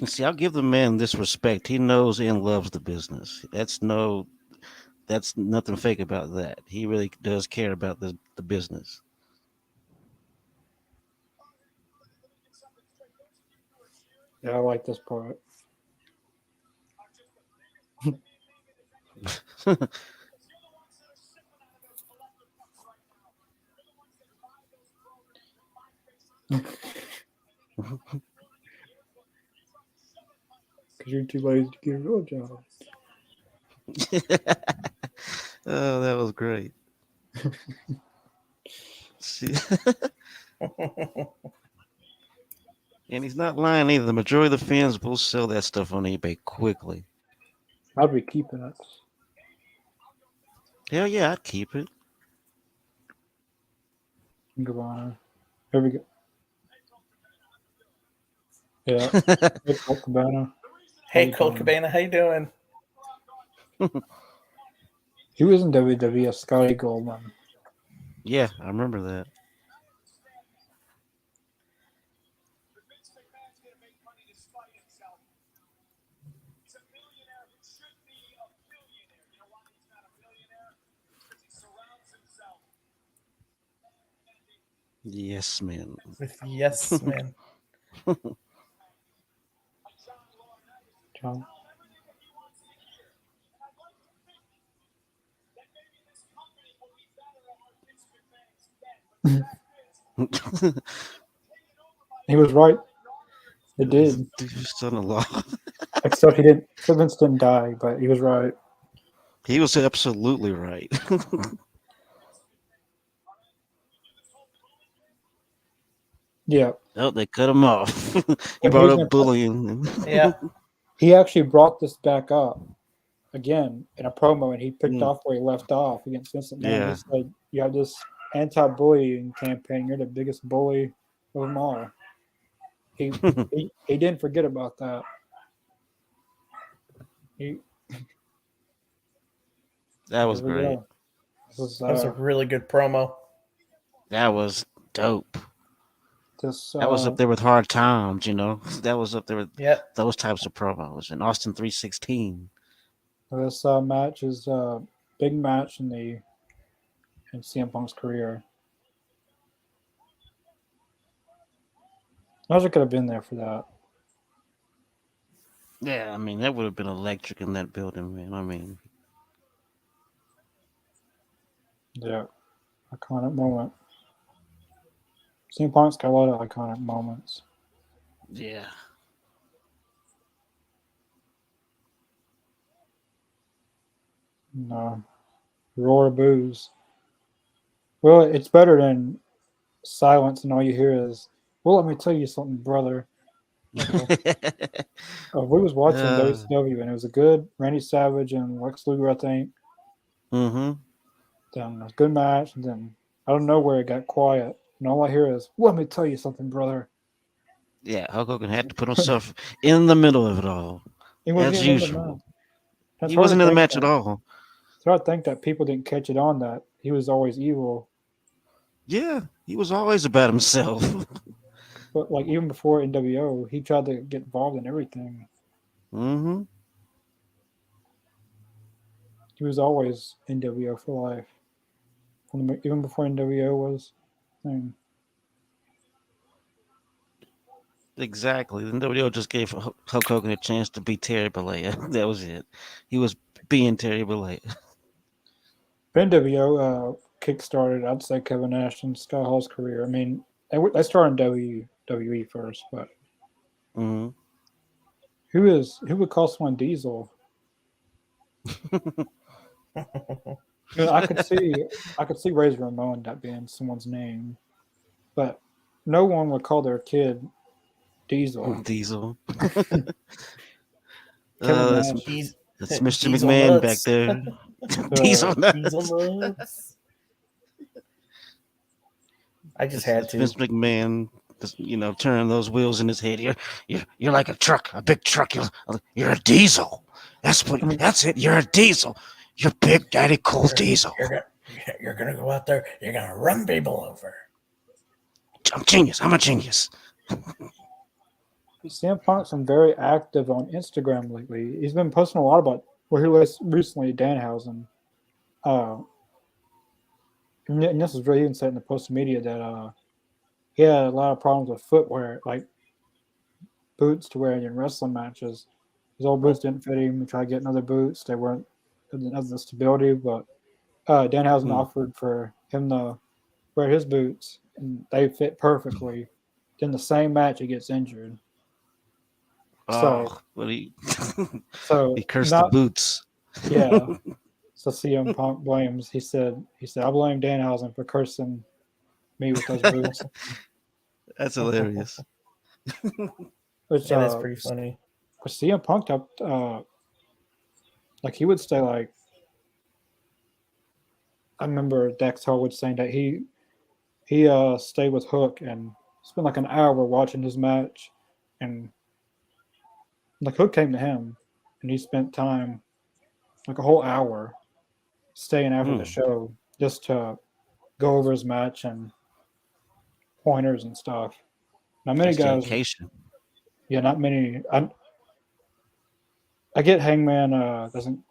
And see, I'll give the man this respect. He knows and loves the business. That's nothing fake about that. He really does care about the business. Yeah, I like this part. Because you're too lazy to get a real job. Oh, that was great. See, and he's not lying either. The majority of the fans will sell that stuff on eBay quickly. I'd be keeping it. Hell yeah, I'd keep it. Go on. Here we go. Yeah. Hey, Colt Cabana. How Hey, you Colt doing? Cabana, how you doing? He was in WWE as Scotty Goldman. Yeah, I remember that. Yes, man. With yes, man. John. He was right. It His did. son-in-law. Except he didn't. Except Vince didn't die, but he was right. He was absolutely right. Yeah. Oh, they cut him off. He When he brought was in, up bullying. Yeah. he actually brought this back up again in a promo, and he picked Mm, off where he left off against Vince McMahon. He yeah. said, "You have this anti-bullying campaign. You're the biggest bully of them all." He he didn't forget about that. He That Here was we great. go. This is That was a really good promo. That was dope. this That was up there with Hard Times, you know. That was up there with Yep. those types of promos. And Austin 316. this match is a big match in CM Punk's career. Imagine I could have been there for that. Yeah, I mean that would have been electric in that building, man. I mean, Yeah, iconic moment. CM Punk's got a lot of iconic moments. yeah. No, roar of boos. Well, it's better than silence, and all you hear is, "Well, let me tell you something, brother." Okay. We was watching uh, WCW, and it was a good Randy Savage and Lex Luger, I think. mm-hmm. Then a good match, and then out of nowhere it got quiet, and all I hear is, "Let me tell you something, brother." Yeah, Hulk Hogan had to put himself in the middle of it all, He wasn't as even in the match. usual. It's He hard to wasn't in the think match at that. all. It's hard to think that people didn't catch it on that he was always evil. Yeah, he was always about himself. But like even before NWO, he tried to get involved in everything. Mm-hmm. He was always NWO for life. Even before NWO was thing. Exactly. The WO just gave Hulk Hogan a chance to be Terry Bollea. That was it. He was being Terry Bollea. NWO kickstarted, I'd say, Kevin Nash and Scott Hall's career. I mean, they started in WWE first, but Mm-hmm. who would call someone Diesel? You know, I could see Razor Ramon that being someone's name, but no one would call their kid Diesel. Diesel. Kevin That's Nash, He's Mr. Diesel McMahon back nuts. there. uh, Diesel Diesel nuts. nuts. I just had It's Vince to. McMahon. Just, turning those wheels in his head. You're like a truck, a big truck. You're a diesel. I mean, That's it. You're a diesel. You're Big Daddy Cool You're Diesel. you're gonna you're gonna go out there. You're gonna run people over. I'm genius. I'm a genius. CM Punk's been very active on Instagram lately. He's been posting a lot about. Well, he was recently Danhausen. Uh, and this is really even said in the post media that he had a lot of problems with footwear, like boots to wear in wrestling matches. His old boots didn't fit him. He tried getting other boots. They weren't didn't have the stability, but Danhausen Hmm. offered for him to wear his boots, and they fit perfectly. Then the same match, he gets injured. So, Oh, but he so he cursed the not boots. yeah. So CM Punk blames. He said I blame Danhausen for cursing me with those boots, That's Yeah, hilarious. which that's pretty funny. which CM Punk up like he would stay like I remember Dax Harwood saying that he stayed with Hook and spent like an hour watching his match, and like Hook came to him and he spent time like a whole hour staying after the Hmm. show just to go over his match and pointers and stuff. Not many That's guys, dedication. yeah, not many. I get Hangman doesn't.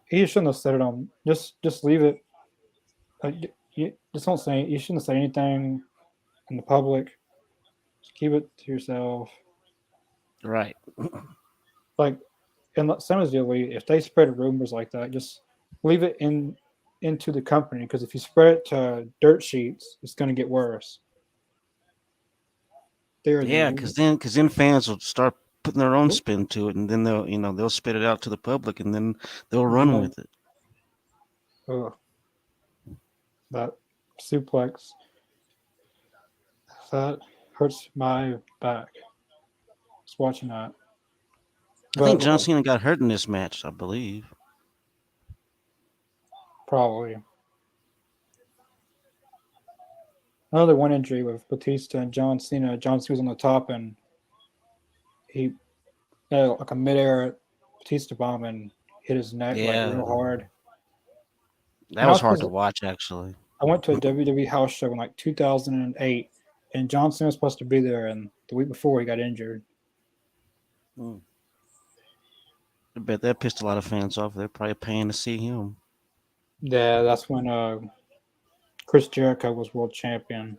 He shouldn't have said it on. Just leave it. You just don't say. You shouldn't say anything in the public. Just keep it to yourself. Right. Like, and same as the elite. If they spread rumors like that, just leave it into the company because if you spread it to dirt sheets, it's going to get worse. They're the Yeah, elite. because then fans will start putting their own spin to it, and then they'll spit it out to the public, and then they'll And run then, with it. ugh, that suplex that hurts my back. Just watching that. I think But John Cena got hurt in this match, I believe. probably another one injury with Batista and John Cena. John Cena was on the top and he had like a midair Batista bomb and hit his neck like Yeah, real hard. that And I was was hard supposed to to, watch, actually. I went to a WWE house show in like 2008, and John Cena was supposed to be there, and the week before he got injured. Mm. I bet that pissed a lot of fans off. They're probably paying to see him. Yeah, that's when Chris Jericho was world champion.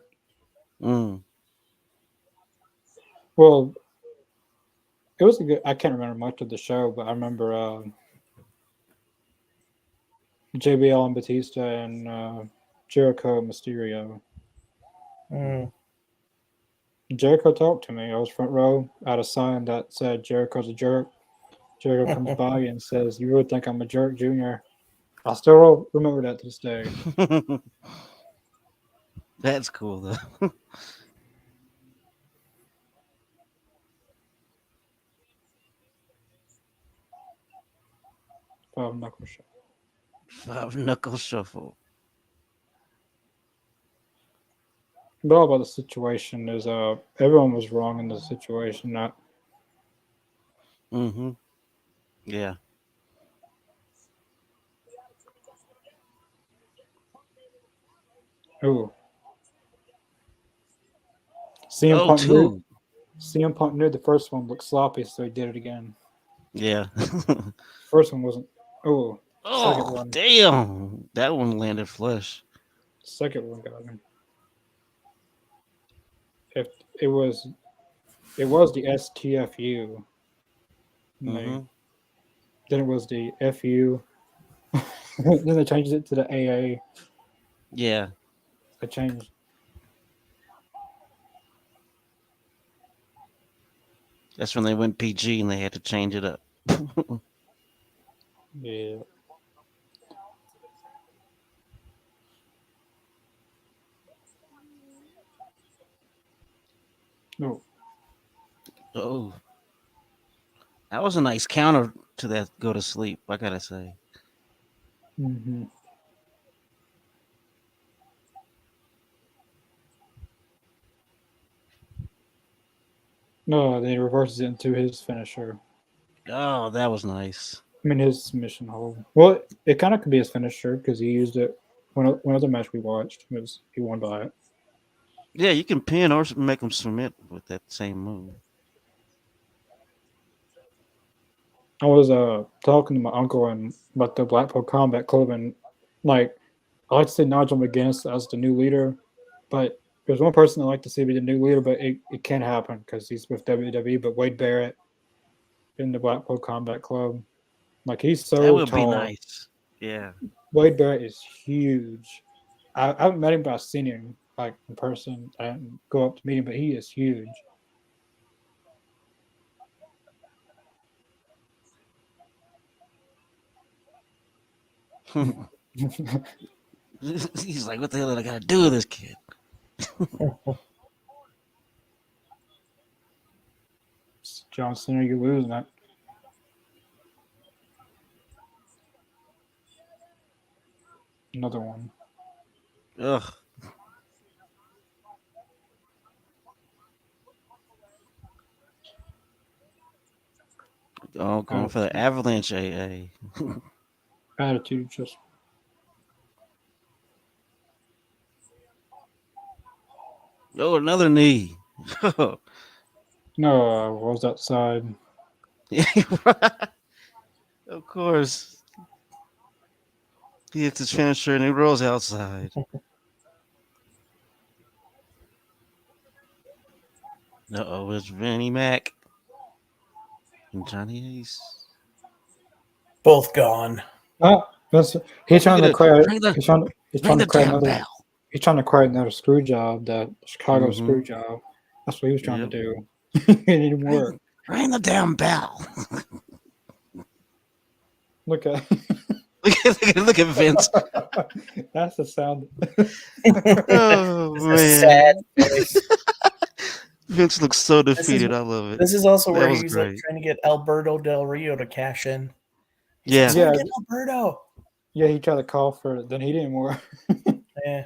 Mm. Well, it was a good. I can't remember much of the show, but I remember JBL and Batista and Jericho and Mysterio. Mm. Jericho talked to me. I was front row at a sign that said Jericho's a jerk. Jericho comes by and says, "You really think I'm a jerk, Junior?" I still remember that to this day. That's cool though. Knuckle Show. Five knuckle shuffle. But all about the situation is everyone was wrong in the situation. Not Mm-hmm. Yeah. ooh. CM Oh, Punk knew two. CM Punk knew the first one looked sloppy, so he did it again. Yeah. First one wasn't. Oh, second Oh, one. damn. That one landed flush. Second one got him. If it was, it was the STFU. And Mm-hmm. then it was the FU. Then they changed it to the AA. Yeah. They changed. That's when they went PG and they had to change it up. Yeah. No. Oh, that was a nice counter to that go to sleep, I gotta say. Mm-hmm. No, then he reverses it into his finisher. Oh, that was nice. I mean, his submission hold. Well, it kind of could be his finisher because he used it one other match we watched was he won by it. Yeah, you can pin or make them submit with that same move. I was talking to my uncle and about the Blackpool Combat Club, and like I like to see Nigel McGuinness as the new leader, but there's one person I like to see be the new leader, but it can't happen because he's with WWE. But Wade Barrett in the Blackpool Combat Club, like he's That so would be tall. nice. Yeah. Wade Barrett is huge. I haven't met him, but I've seen him like in person. I didn't go up to meet him, but he is huge. He's like, what the hell did I gotta do with this kid? John Cena, you're losing that. Another one. Ugh. Oh, going for the Attitude, avalanche AA. attitude just Oh, another knee. no. What was that side? Yeah, of course. He hits his finisher and he rolls outside. Uh oh, it's Vinnie Mac and Johnny Ace. Both gone. That's Oh, he's look trying at to it. create. Ring the He's ring trying to the create damn another. bell. He's trying to create another screw job, that Chicago Mm-hmm. screw job. That's what he was trying to Yep. do. It didn't Ring, work. ring the damn bell. Look at look at Vince. that's the sound. Oh This is a sad man. voice. Vince looks so This is defeated. I love it. this is also That where was he's like great. trying to get Alberto Del Rio to cash in. He's like, Yeah. someone Yeah, get Alberto. yeah. He tried to call for it, then he didn't work. Yeah.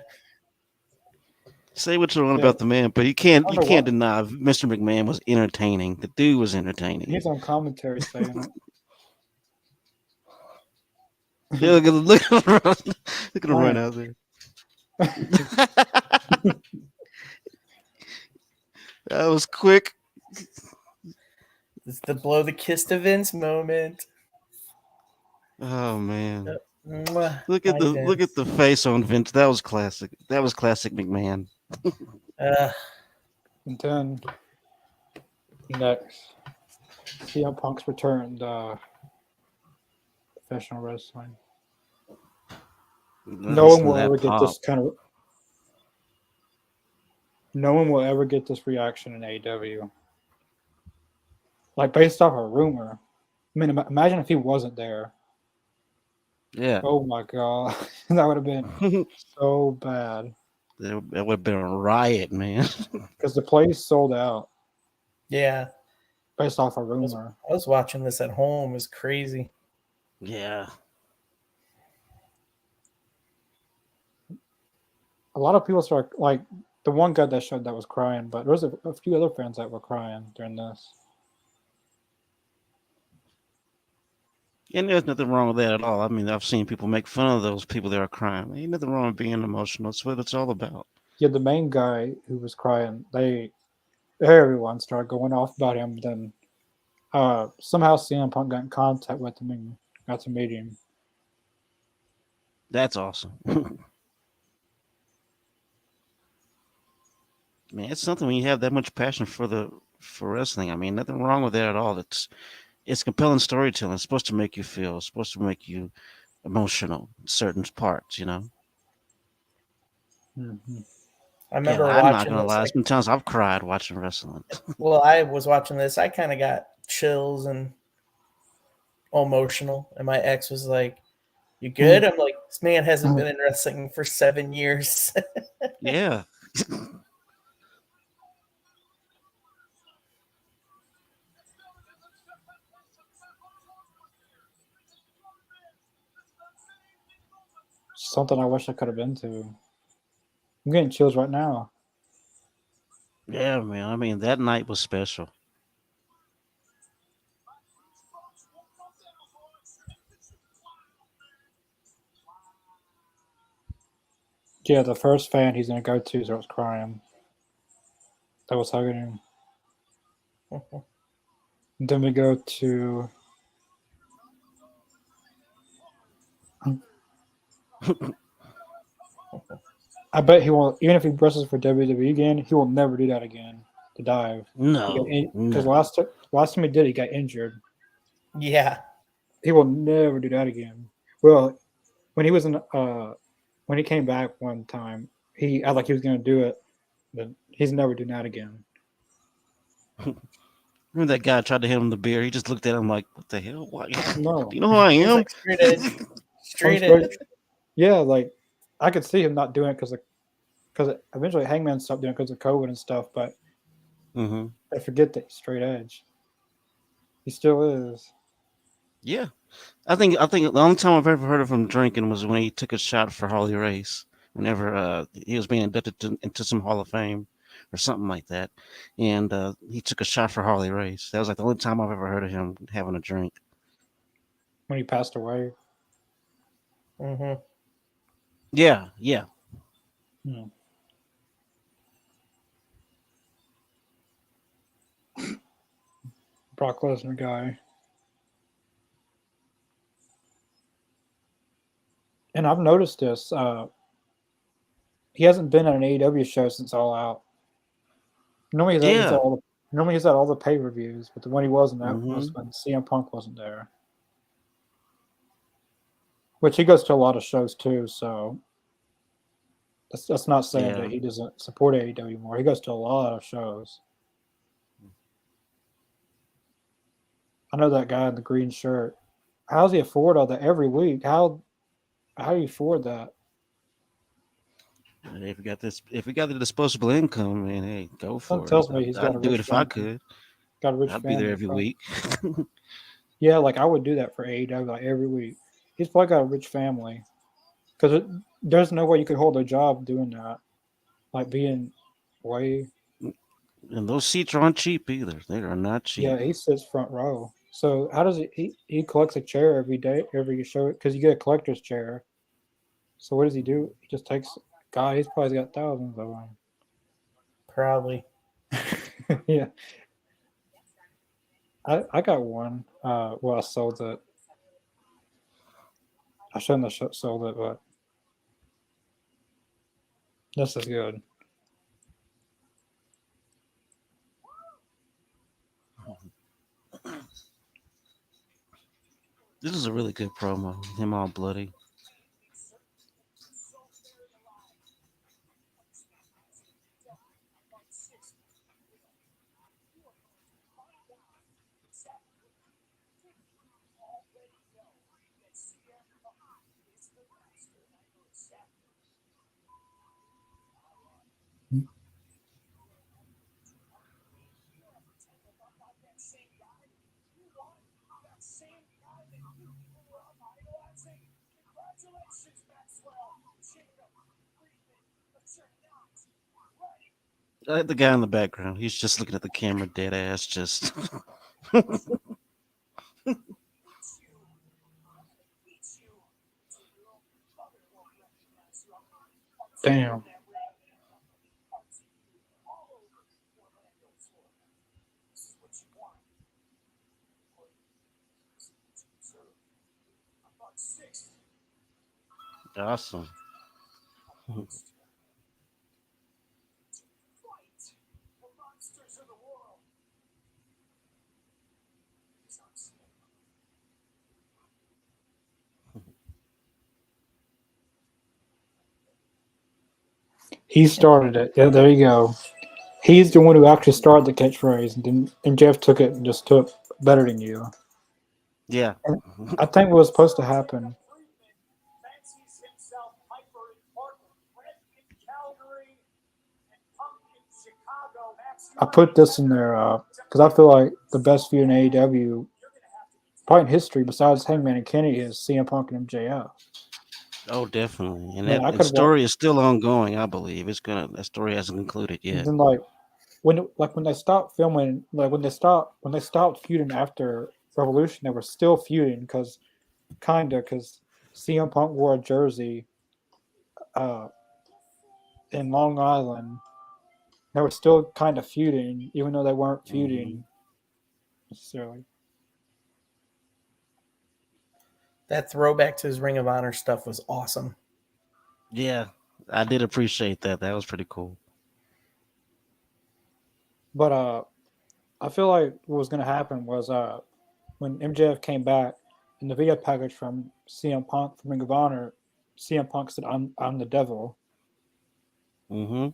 Say what you want Yeah, about the man, but you I don't know can't what deny Mr. McMahon was entertaining. The dude was entertaining. he's on commentary saying Yeah, it. look at him run. Look at him run Plant. out there. That was quick. It's the blow the kiss to Vince moment. Oh man. Mwah, Look at my the Vince. face on Vince. That was classic. That was classic McMahon. Uh, And then Next, CM Punk's return to professional wrestling. No one Listen to will that ever get pop. this kind of. No one will ever get this reaction in AEW. Like based off a rumor. I mean, imagine if he wasn't there. Yeah. Oh my god, that would have been it so bad would have been a riot, man. because the place sold out Yeah, based off a I was, rumor. I was watching this at home. It was crazy. yeah. A lot of people started like the one guy that showed that was crying, but there was a few other fans that were crying during this. And there's nothing wrong with that at all. I mean, I've seen people make fun of those people that are crying. Ain't nothing wrong with being emotional. That's what it's all about. Yeah, the main guy who was crying, everyone started going off about him. Then somehow CM Punk got in contact with him and got to meet him. That's awesome. Man, it's something when you have that much passion for wrestling. I mean, nothing wrong with that at all. It's compelling storytelling. It's supposed to make you feel. It's supposed to make you emotional. Certain parts, you know. Mm-hmm. I And remember I'm not watching gonna this. lie. Sometimes I've cried watching wrestling. I was watching this. I kind of got chills and emotional. And my ex was like, "You good?" I'm like, "This man hasn't been in wrestling for 7 years." Yeah. Something I wish I could have been to. I'm getting chills right now. Yeah, man. I mean, that night was special. Yeah, the first fan he's gonna go to starts crying. That was hugging him. Then we go to. I bet he won't. Even if he wrestles for WWE again, he will never do that again. To dive. No, Because no. last time he did, he got injured. Yeah. He will never do that again. Well, when he was in, when he came back one time, he acted like he was gonna do it, but he's never doing that again. Remember that guy tried to hand him the beer? He just looked at him like, "What the hell? Why? No, Do you know who I He's am?" like straight edge. I'm Straight straight. edge. Yeah, like I could see him not doing it because eventually Hangman stopped doing it because of COVID and stuff. But hmm I forget that he's straight edge. He still is. Yeah, I think the only time I've ever heard of him drinking was when he took a shot for Harley Race. Whenever he was being inducted into some Hall of Fame or something like that, and he took a shot for Harley Race. That was like the only time I've ever heard of him having a drink. When he passed away. Hmm. Yeah, yeah, Hmm. Brock Lesnar guy. And I've noticed this. He hasn't been at an AEW show since All Out. yeah. Normally he's at all the pay per views, but the one he wasn't at hmm was when CM Punk wasn't there. Which he goes to a lot of shows too, so that's not saying Yeah. that he doesn't support AEW anymore. He goes to a lot of shows. I know that guy in the green shirt. How does he afford all that every week? How do you afford that? If we got the disposable income, man, hey, go Something for it. tells me he's got a I'd do it rich if I family. could. Got a rich I'd be there family, every probably. week. Yeah, like I would do that for AEW like every week. He's probably got a rich family because there's no way you could hold a job doing that, like being way. And those seats aren't cheap either. They are not Yeah, cheap. he sits front row. So how does he collects a chair every day, every show because you get a collector's chair. So what does he do? He just takes. God, he's probably got thousands of Probably. them. Yeah, I got one. Well, I sold it. I shouldn't have sold it, but this is good. This is a really good promo. Him all bloody. The guy in the background, he's just looking at the camera, dead ass. Just Damn. awesome. He started it. Yeah, there you go. He's the one who actually started the catchphrase, and Jeff took it and just took better than you. Yeah. And I think what was supposed to happen. I put this in there because I feel like the best feud in AEW, probably in history, besides Hangman and Kenny, is CM Punk and MJF. Oh, definitely. And Man, that I and could watch. story is still ongoing. I believe it's gonna. That story hasn't concluded And yet. then when they stopped filming, like when they stopped feuding after Revolution, they were still feuding because CM Punk wore a jersey uh, in Long Island. They were still kind of feuding, even though they weren't Hmm. feuding necessarily. That throwback to his Ring of Honor stuff was awesome. Yeah, I did appreciate that. That was pretty cool. But I feel like what was going to happen was when MJF came back in the video package from CM Punk from Ring of Honor, CM Punk said, I'm the devil." Hmm.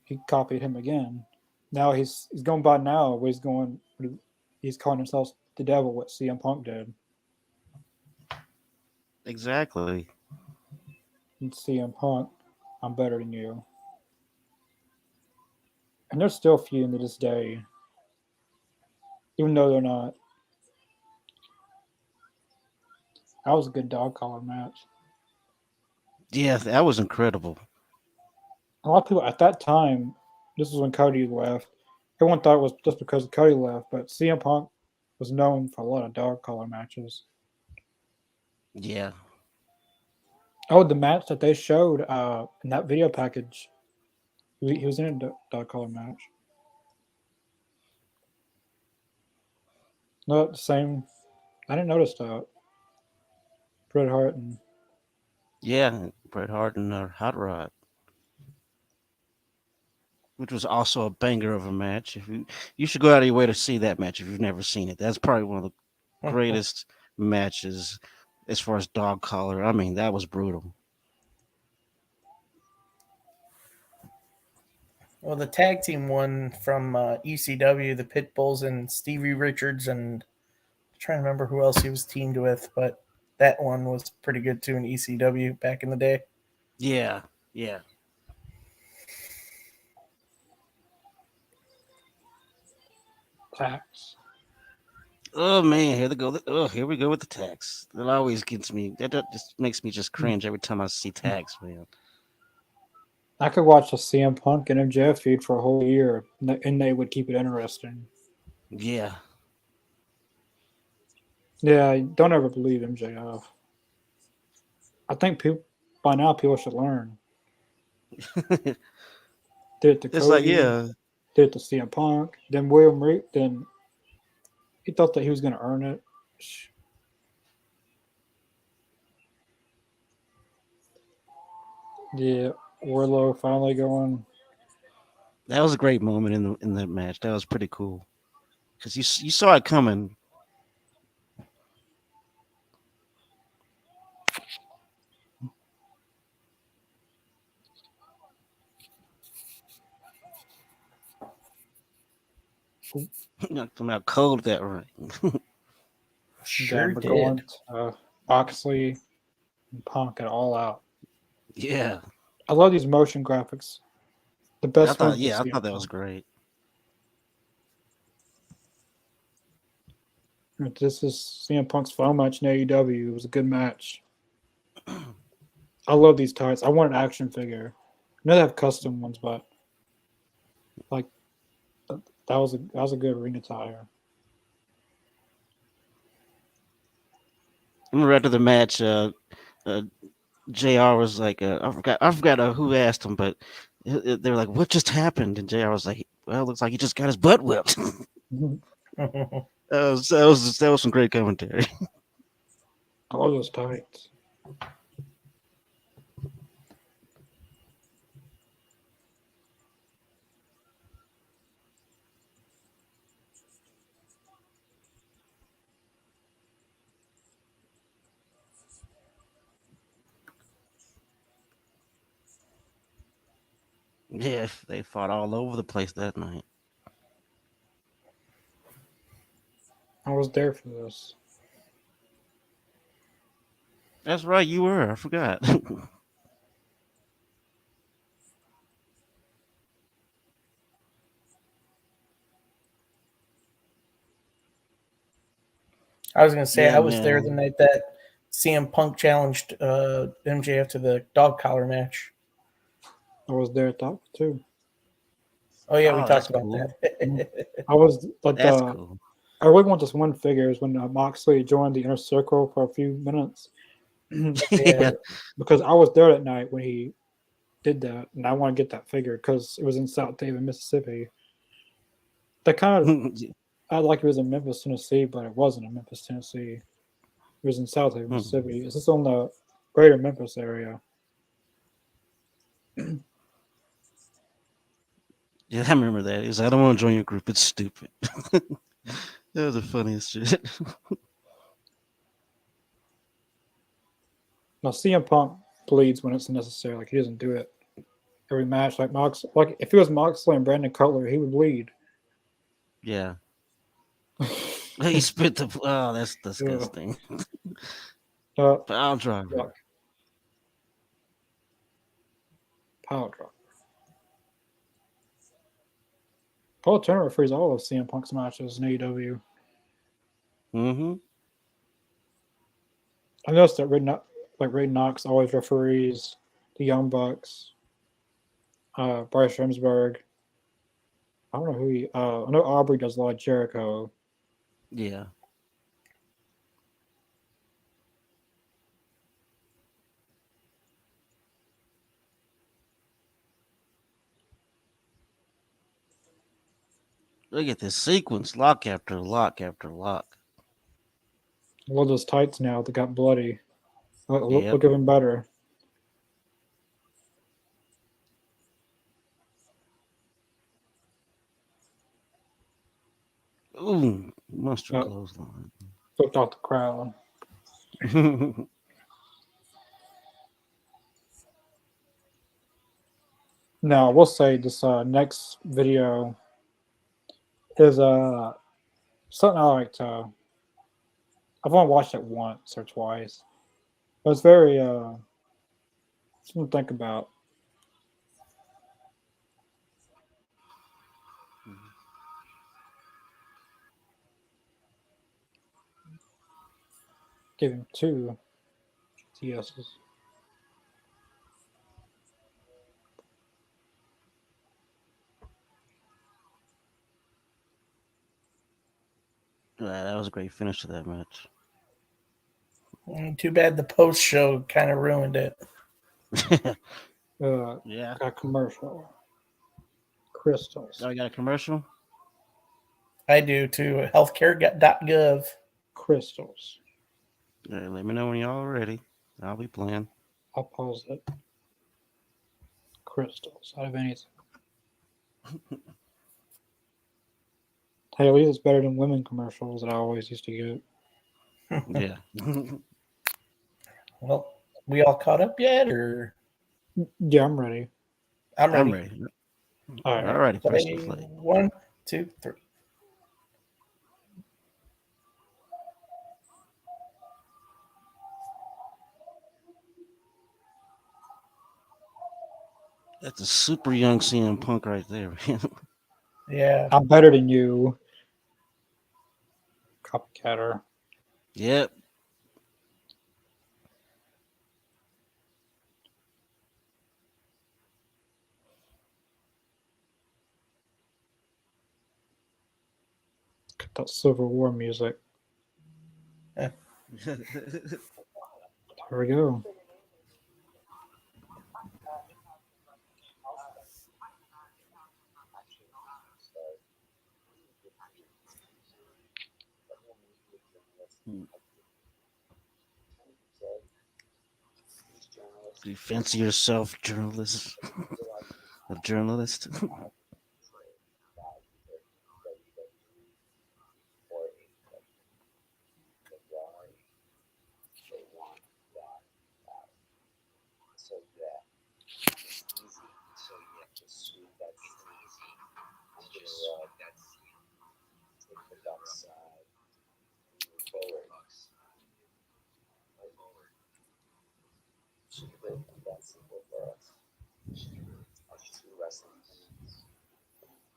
He copied him again. Now he's going by now where he's calling himself the devil, what CM Punk did. Exactly. And CM Punk, I'm better than you. And they're still feuding to this day, even though they're not. That was a good dog collar match. Yeah, that was incredible. A lot of people at that time, this was when Cody left. Everyone thought it was just because Cody left, but CM Punk was known for a lot of dog collar matches. Yeah. Oh, the match that they showed in that video package, he was in a dog collar match. Not the same. I didn't notice that. Bret Hart and Yeah, Bret Hart and Hot Rod, which was also a banger of a match. If you should go out of your way to see that match if you've never seen it. That's probably one of the greatest matches as far as dog collar. I mean, that was brutal. Well, the tag team one from ECW, the Pitbulls and Stevie Richards, and I'm trying to remember who else he was teamed with, but that one was pretty good too in ECW back in the day. Yeah, yeah. Tax. Oh man, here they go. Oh, here we go with the tags. That always gets me. That just makes me just cringe every time I see tags, man. I could watch a CM Punk and MJF feud for a whole year, and they would keep it interesting. Yeah. Yeah, don't ever believe MJF. I think people by now people should learn. Did it to It's like, Cody, yeah, did it to CM Punk, then William Reed. Then he thought that he was going to earn it. Yeah, Warlow finally going. that was a great moment in that match. That was pretty cool because you saw it coming. Knocked him out cold that ring. Sure Then we're did. going to Moxley and Punk it all out. Yeah. I love these motion graphics. The I best thought ones to yeah, I see. thought that was great. This is CM Punk's final match in AEW. It was a good match. I love these tights. I want an action figure. I know they have custom ones, but like that was a good ring attire. I remember after the match, uh, Jr. was like, I forgot who asked him, but they were like, "What just happened?" And Jr. was like, "Well, it looks like he just got his butt whipped." That was some great commentary. I love those tights. Yeah, they fought all over the place that night. I was there for this. That's right, you were. I forgot. I was gonna say Yeah, I was there the man. night that CM Punk challenged MJF to the dog collar match. I was there at that too. Oh yeah, we Oh, that's talked about cool. that. I was like That's the. cool. I really want this one figure is when Moxley joined the inner circle for a few minutes. Yeah. Yeah. Because I was there that night when he did that, and I want to get that figure because it was in South David, Mississippi. That kind of I like it was in Memphis, Tennessee, but it wasn't in Memphis, Tennessee. It was in South David, Mississippi. Is this on the greater Memphis area? Yeah, I remember that. He was like, I don't want to join your group. It's stupid. That was the funniest shit. Now CM Punk bleeds when it's necessary. Like he doesn't do it every match. Like if it was Moxley and Brandon Cutler, he would bleed. Yeah. He spit the. Oh, that's Yeah. disgusting. Uh, Pile driver. Yuck. Power drop. Paul Turner refers all of CM Punk's matches in AEW. Mm-hmm. I noticed that Ray Knox always referees the Young Bucks, Bryce Remsburg. I don't know who he. I know Aubrey does a lot of Jericho. Yeah. Look at this sequence, lock after lock after lock. I love those tights now that got bloody. Yep. Look even better. Ooh, monster Uh, clothesline. Flipped off the crowd. Now, I will say this next video is something I like to. I've only watched it once or twice, but it's very something to think about. Give him two TSs. Yeah, that was a great finish to that match. Too bad the post show kind of ruined it. Yeah. Got a commercial. Crystals. Oh, I got a commercial? I do too. Healthcare.gov. Crystals. Yeah, let me know when y'all are ready. I'll be playing. I'll pause it. Crystals. Out of anything. Hey, at least it's better than women commercials that I always used to get. Yeah. Well, we all caught up yet, or Yeah, I'm ready. I'm I'm ready. ready. All right. All righty, press Play play. 1, 2, 3. That's a super young CM Punk right there, man. Yeah. I'm better than you, copycatter. Yep. Got that Civil War music. Here we go. You fancy yourself journalist, a journalist.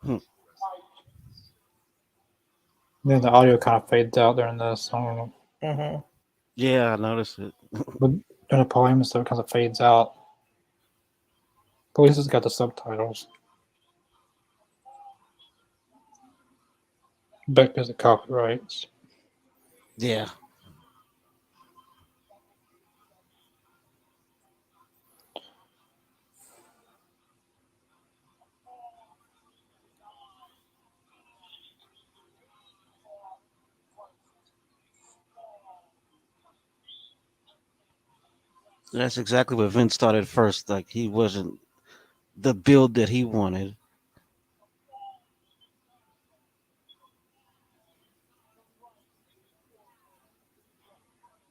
Hmm. Then the audio kind of fades out during this. I don't know. Hmm. Yeah, I noticed it. But during the poem and stuff, it kind of fades out. But at least it's got the subtitles. Back because of copyrights. Yeah. That's exactly what Vince started first. Like he wasn't the build that he wanted.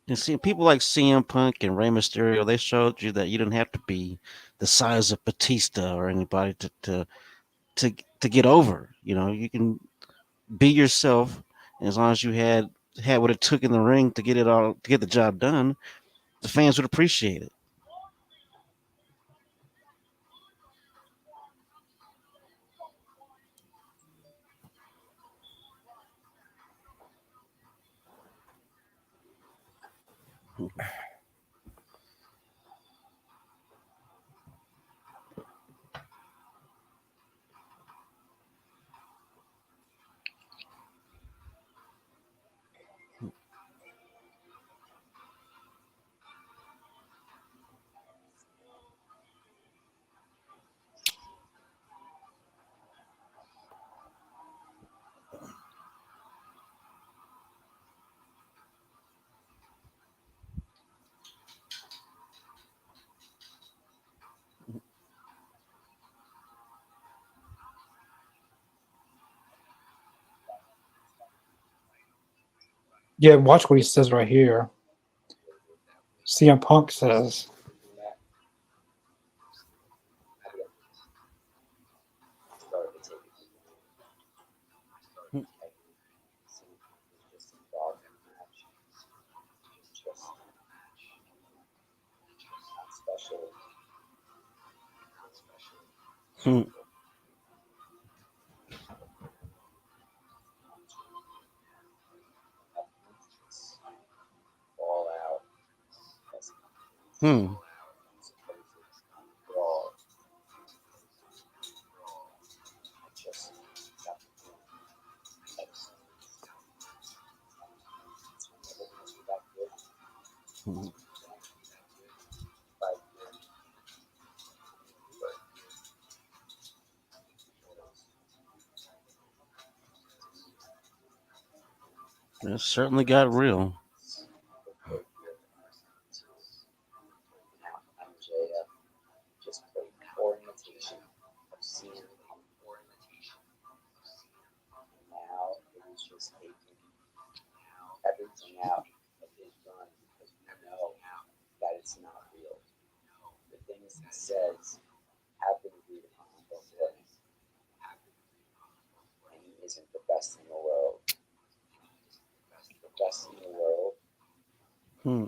And see, people like CM Punk and Rey Mysterio, they showed you that you didn't have to be the size of Batista or anybody to to get over. You know, you can be yourself as long as you had what it took in the ring to get it all to get the job done. The fans would appreciate it. Yeah, watch what he says right here. CM Punk says, Hmm. Hmm. Hmm. It certainly got real. Hmm.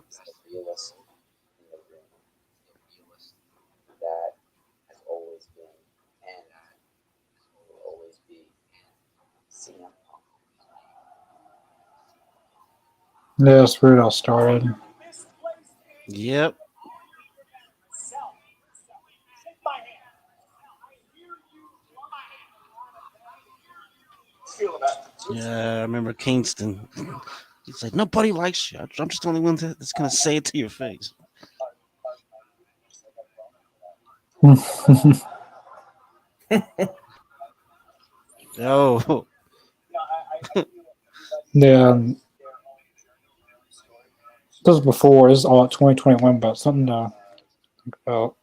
Yeah, that's where it all started. Yep. Yeah, I remember Kingston. He's like, nobody likes you. I'm just the only one that's gonna say it to your face. Oh, Yeah, this was before. This is all 2021, but something to think about.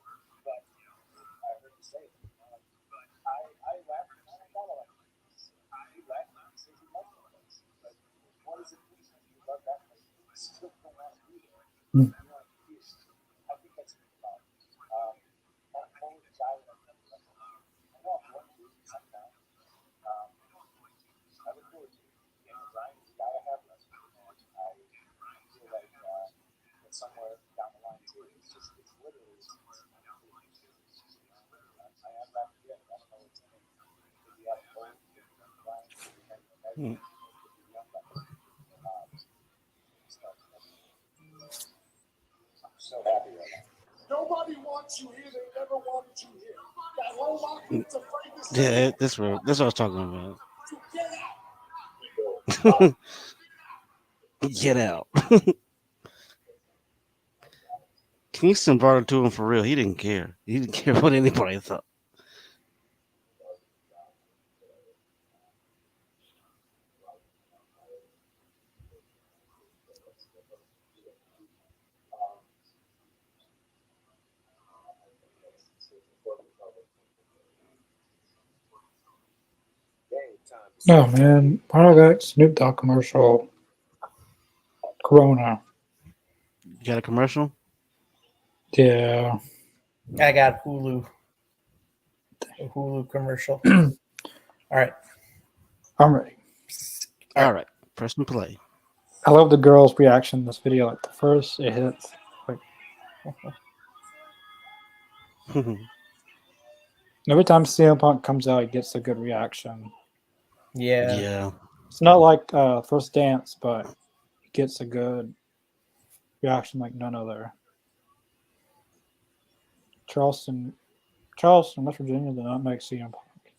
yeah. This what I was talking about. Get out. Kingston brought it to him for real. He didn't care. He didn't care what anybody thought. Oh man, why do I got Snoop Dogg commercial? Corona. You got a commercial? Yeah. I got Hulu. A Hulu commercial. All right. I'm ready. All All right. right. Press and play. I love the girl's reaction in this video. Like the first it hits, like every time CM Punk comes out, he gets a good reaction. Yeah. Yeah. It's not like First Dance, but he gets a good reaction like none other. Charleston, West Virginia did not make CM Punk.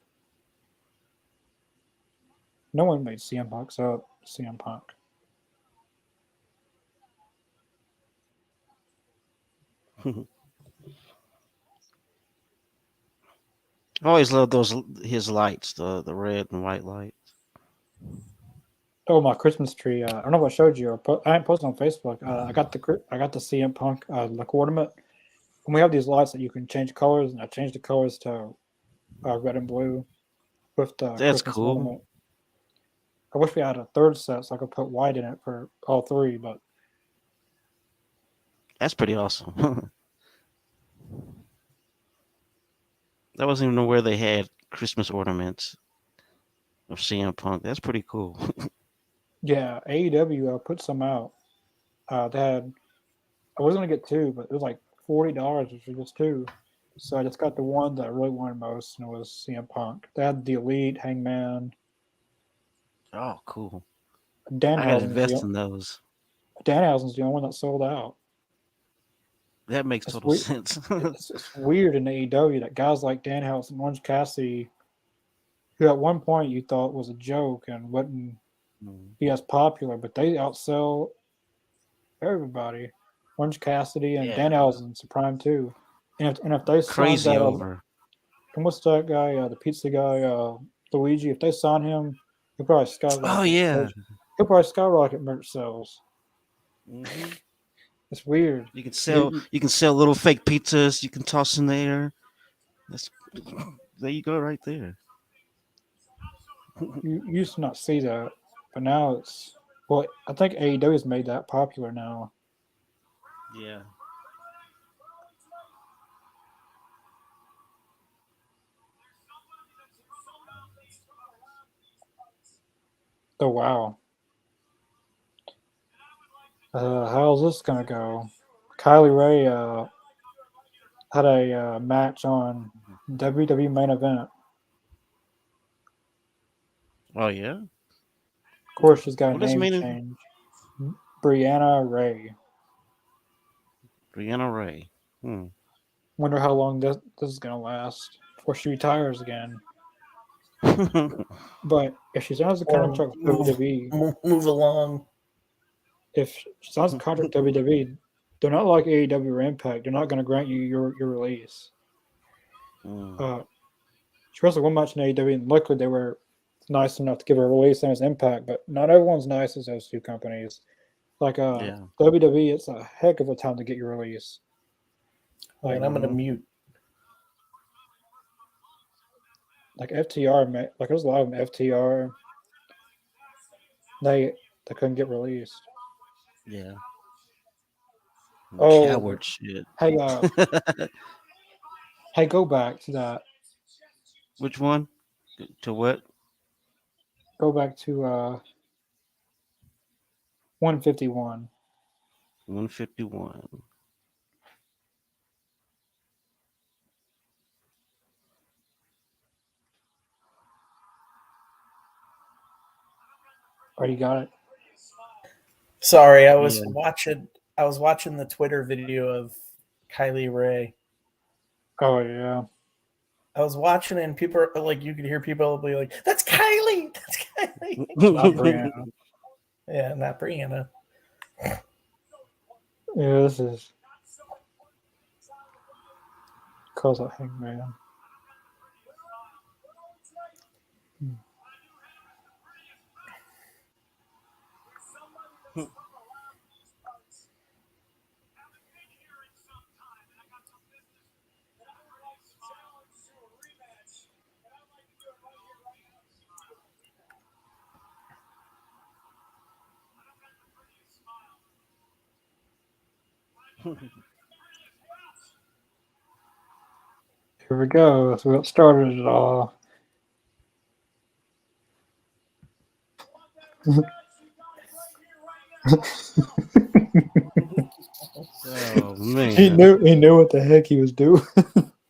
No one made CM Punk except CM Punk. I always love those his lights, the red and white light. Oh, my Christmas tree! I don't know if I showed you. I didn't post it on Facebook. I got the CM Punk like ornament, and we have these lights that you can change colors, and I changed the colors to red and blue with the That's Christmas cool. ornament. I wish we had a third set so I could put white in it for all three, but That's pretty awesome. I wasn't even know where they had Christmas ornaments of CM Punk. That's pretty cool. yeah, AEW put some out. They had I was gonna get two, but it was like $40 for just two. So I just got the one that I really wanted most, and it was CM Punk. They had the Elite, Hangman, Oh, cool. I gotta Danhausen's invest in those. Danhausen's the only one that sold out. That makes It's total weird. sense. It's weird in AEW that guys like Danhausen, Orange Cassidy, who at one point you thought was a joke and wouldn't Mm. be as popular, but they outsell everybody. Orange Cassidy and Yeah. Danhausen's a prime too. And if they signed Crazy that over. and what's that guy, the pizza guy, Luigi? If they sign him, he'll probably Oh skyrocket. yeah. He'll probably skyrocket merch sales. Hmm. It's weird. You You can sell little fake pizzas. You can toss in the air. That's there you go right there. you used to not see that, but now it's well. I think AEW has made that popular now. Yeah. Oh wow, how's this gonna go? Kylie Ray had a match on WWE main event. Of Oh yeah. course, she's got a What is name main? change. Brianna Ray. Brianna Ray. Hmm. Wonder how long this is gonna last before she retires again. But if she signs a Or contract with WWE, move along. if she signs a contract with WWE, they're not like AEW or Impact. They're not going to grant you your release. Mm. Uh, she wrestled one match in AEW, and luckily they were nice enough to give her a release and as Impact. But not everyone's nice as those two companies. Like Yeah. WWE, it's a heck of a time to get your release. Hold Like on, I'm gonna Mhm. mute. like FTR, like there's a lot of them. FTR, they couldn't get released. Yeah. Oh, Coward shit. hey, hey, go back to that. Which one? To what? Go back to 151. 151. Oh, you got it. Sorry, Yeah. I was watching the Twitter video of Kylie Ray. Oh yeah. I was watching it and people are like, you could hear people be like, "That's Kylie, that's Kylie." Not Brianna. Yeah, not Brianna. Yeah, this is cause of Hangman. Here we go. That's what started it all. Oh he man. knew he knew what the heck he was doing.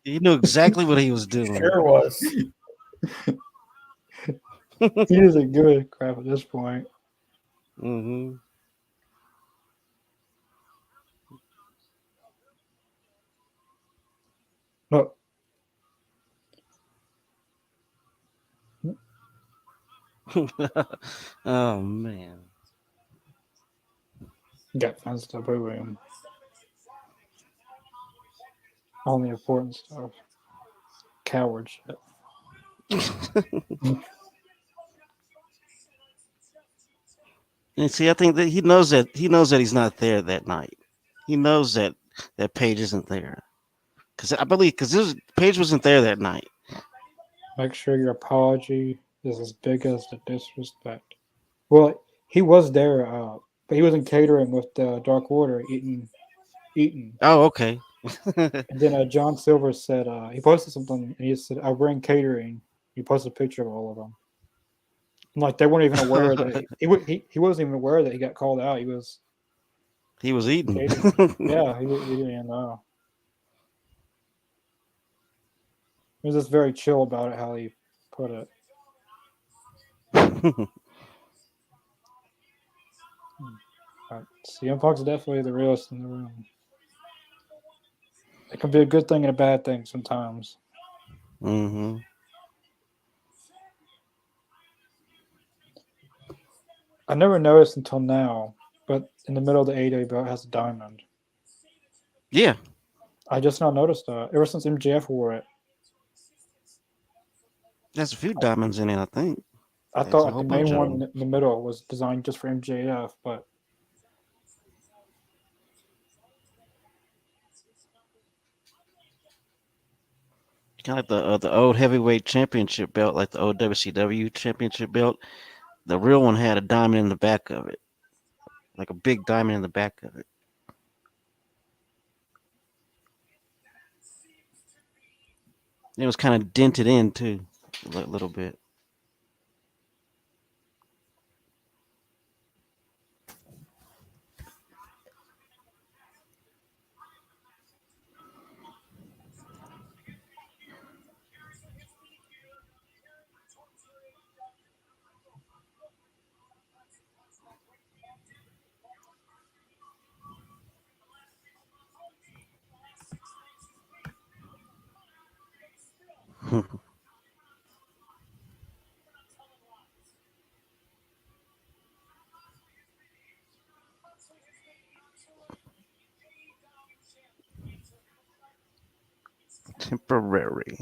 He knew exactly what he was doing. Sure was. He doesn't give a crap at this point. Hmm. Look, Oh man. got fans to boo him. On the important stuff. Coward shit. And see, I think that he knows that he's not there that night. He knows that Paige isn't there because I believe because Paige wasn't there that night. Make sure your apology is as big as the disrespect. Well, he was there, but he was in catering with the Dark Order eating. Oh, okay. And then John Silver said he posted something and he said, "I bring catering." He posted a picture of all of them. And, like they weren't even aware that he wasn't even aware that he got called out. He was He was eating. catering. Yeah, he didn't even know. He was just very chill about it. How he put it. CM Punk's definitely the realest in the room. It can be a good thing and a bad thing sometimes. Hmm. I never noticed until now, but in the middle of the AEW belt has a diamond. Yeah, I just now noticed that ever since MJF wore it. there's a few diamonds in it. I think I there's thought a like whole the main bunch of one them. in the middle was designed just for MJF, but Kind of like the old heavyweight championship belt, like the old WCW championship belt. The real one had a diamond in the back of it, like a big diamond in the back of it. It was kind of dented in too, a little bit. Temporary.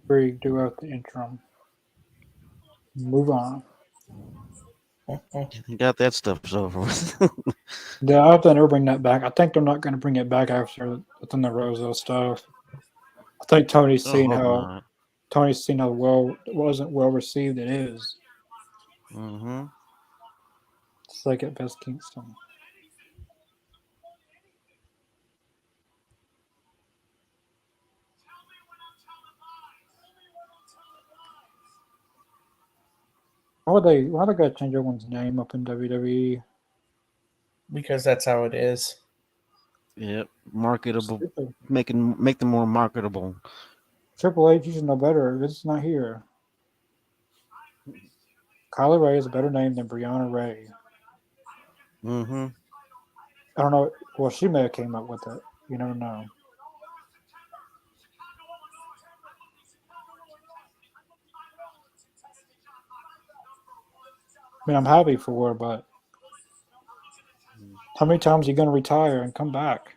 Bree do out the interim. Move on. You got that stuff's over with. Yeah, I hope they never bring that back. I think they're not going to bring it back after the Rosa stuff. I think I hope not. Tony's seen how well it wasn't well received it is. Mm-hmm. It's like at Best Kingston. Why they gotta change everyone's name up in WWE? Because that's how it is. Yep. Marketable. Stupid. Make them more marketable. Triple H, you should know better. It's not here. Kylie Ray is a better name than Brianna Ray. Mm-hmm. I don't know. Well, she may have came up with it. You never know. I mean, I'm happy for her, but how many times are you going to retire and come back?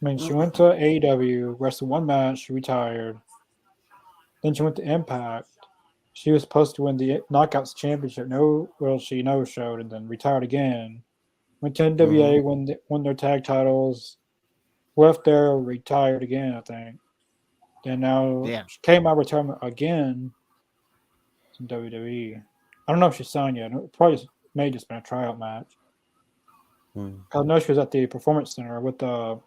I mean, she went to AEW, wrestled one match, she retired. Then she went to Impact. She was supposed to win the Knockouts Championship. She no showed and then retired again. Went to Mm-hmm. NWA, won their tag titles. Left there, retired again, I think. Then now Yeah. she came out of retirement again in WWE. I don't know if she's signed yet. It probably may just been a tryout match. Mm. I know she was at the Performance Center with there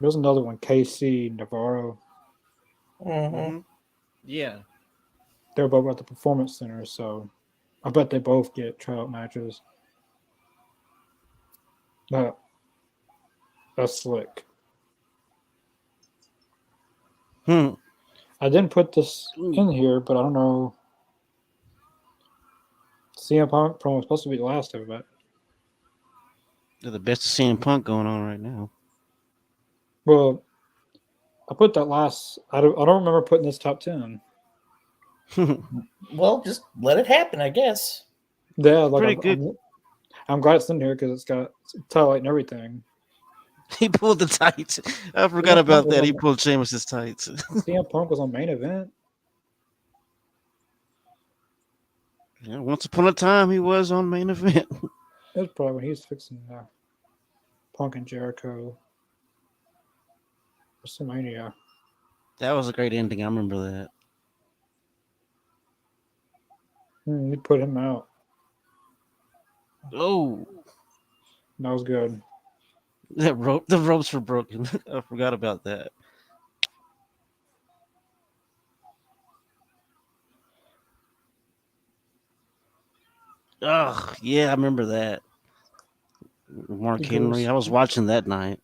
was another one, KC Navarro. Mm-hmm. Mm-hmm. Yeah. They were both at the Performance Center, so I bet they both get tryout matches. But that's slick. Hmm. I didn't put this Ooh. in here, but I don't know. CM Punk promo was supposed to be the last of it. They're the best of CM Punk going on right now. Well, I put that last. I don't remember putting this top 10. Well, just let it happen, I guess. Yeah, like Pretty good. I'm glad it's in here because it's got highlight and everything. He pulled the tights. I forgot CM Punk about was that. He on pulled Sheamus's tights. CM Punk was on main event. Yeah, once upon a time, he was on main event. It was probably when he was fixing Punk and Jericho WrestleMania. That was a great ending. I remember that. He put him out. Oh, That was good. that rope. The ropes were broken. I forgot about that. Oh, yeah, I remember that. Mark He Henry. goes, I was watching that night.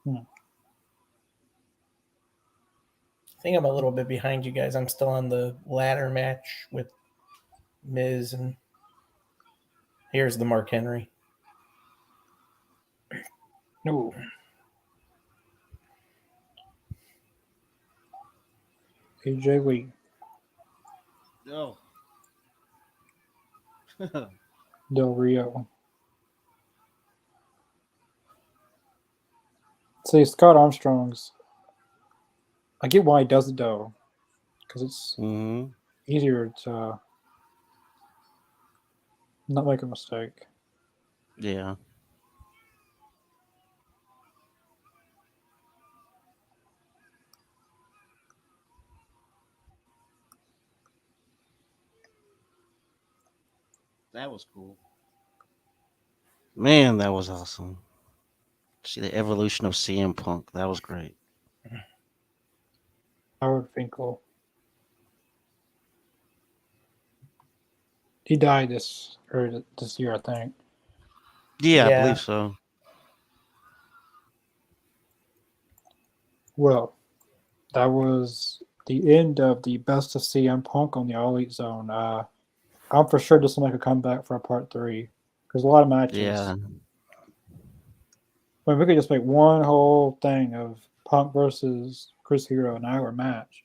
hmm, I think I'm a little bit behind you guys. I'm still on the ladder match with Miz, and here's the Mark Henry. no. AJ Lee, Oh. Del Rio. See, Scott Armstrong's. I get why he does it though, because it's hmm easier to not make a mistake. Yeah. That was cool. Man, that was awesome. See the evolution of CM Punk. That was great. Howard Finkel. He died this year, I think. Yeah, I Yeah. believe so. Well, that was the end of the best of CM Punk on the All Elite Zone. I'm for sure this will make a comeback for a part 3. There's a lot of matches. Yeah. I mean, we could just make one whole thing of Punk versus Chris Hero, an hour match.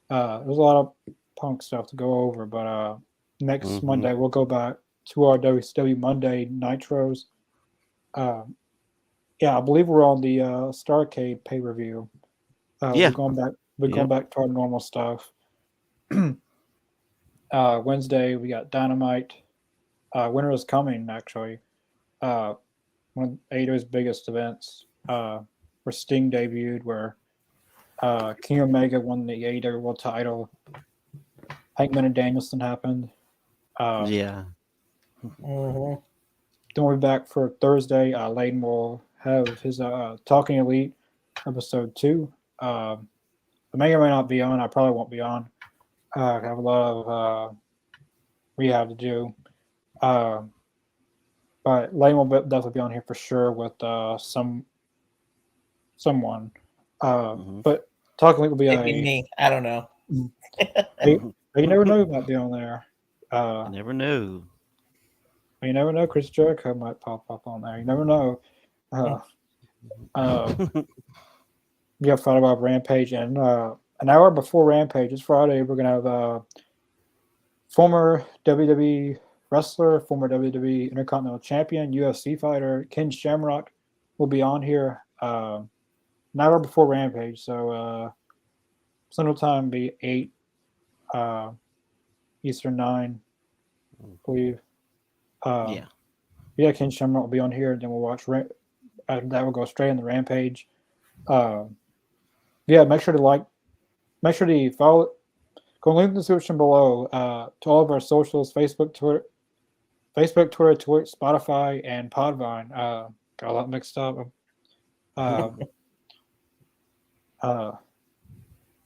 There's a lot of Punk stuff to go over, but next Hmm. Monday we'll go back to our WCW Monday Nitros. Um, yeah, I believe we're on the Starcade pay per view. We're Yeah. going back. We're going Yep. back to our normal stuff. Wednesday we got Dynamite. Winter is coming actually. One of AEW's biggest events. Where Sting debuted, where King Omega won the AEW World Title. Hangman and Danielson happened. Yeah. Mhm. Then we'll be back for Thursday. Layden will have his Talking Elite episode 2. I may or may not be on. I probably won't be on. I have a lot of rehab to do. But Layden will definitely be on here for sure with someone. Hmm. But Talking Elite will be Maybe a. me. I don't know. You never know who might be on there. I never knew. You never know. Chris Jericho might pop up on there. You never know. Uh, uh, we have thought about Rampage, and an hour before Rampage, it's Friday. We're gonna have former WWE wrestler, former WWE Intercontinental Champion, UFC fighter Ken Shamrock will be on here. An hour before Rampage, so Central Time be 8, Eastern 9, I believe. Yeah. Yeah, Ken Shamrock will be on here. Then we'll watch. That will go straight in the Rampage. Yeah, make sure to follow. Go link in the description below to all of our socials: Facebook, Twitter, Twitch, Spotify, and Podvine. Got a lot mixed up. Um, uh,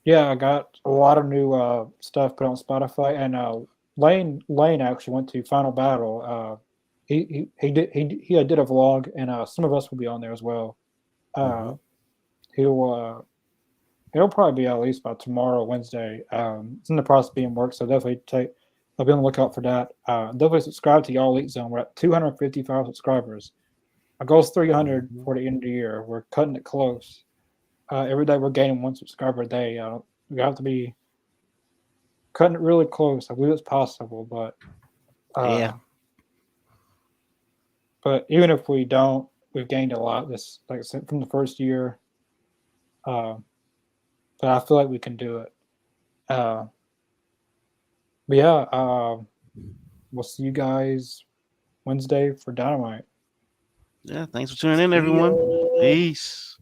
yeah, I got a lot of new stuff put on Spotify, and Lane actually went to Final Battle. He did a vlog, and some of us will be on there as well. Hmm. He'll it'll probably be at least by tomorrow, Wednesday. It's in the process of being worked, so definitely I'll be on the lookout for that. Definitely subscribe to Y'all Elite Zone. We're at 255 subscribers. Our goal is 300 Hmm. for the end of the year. We're cutting it close. Every day we're gaining one subscriber a day. We have to be cutting it really close. I believe it's possible, Yeah. uh, but even if we don't, we've gained a lot. This, like I said, from the first year. Uh, but I feel like we can do it. Uh, but yeah, we'll see you guys Wednesday for Dynamite. Yeah. Thanks for tuning in, See everyone. ya. Peace.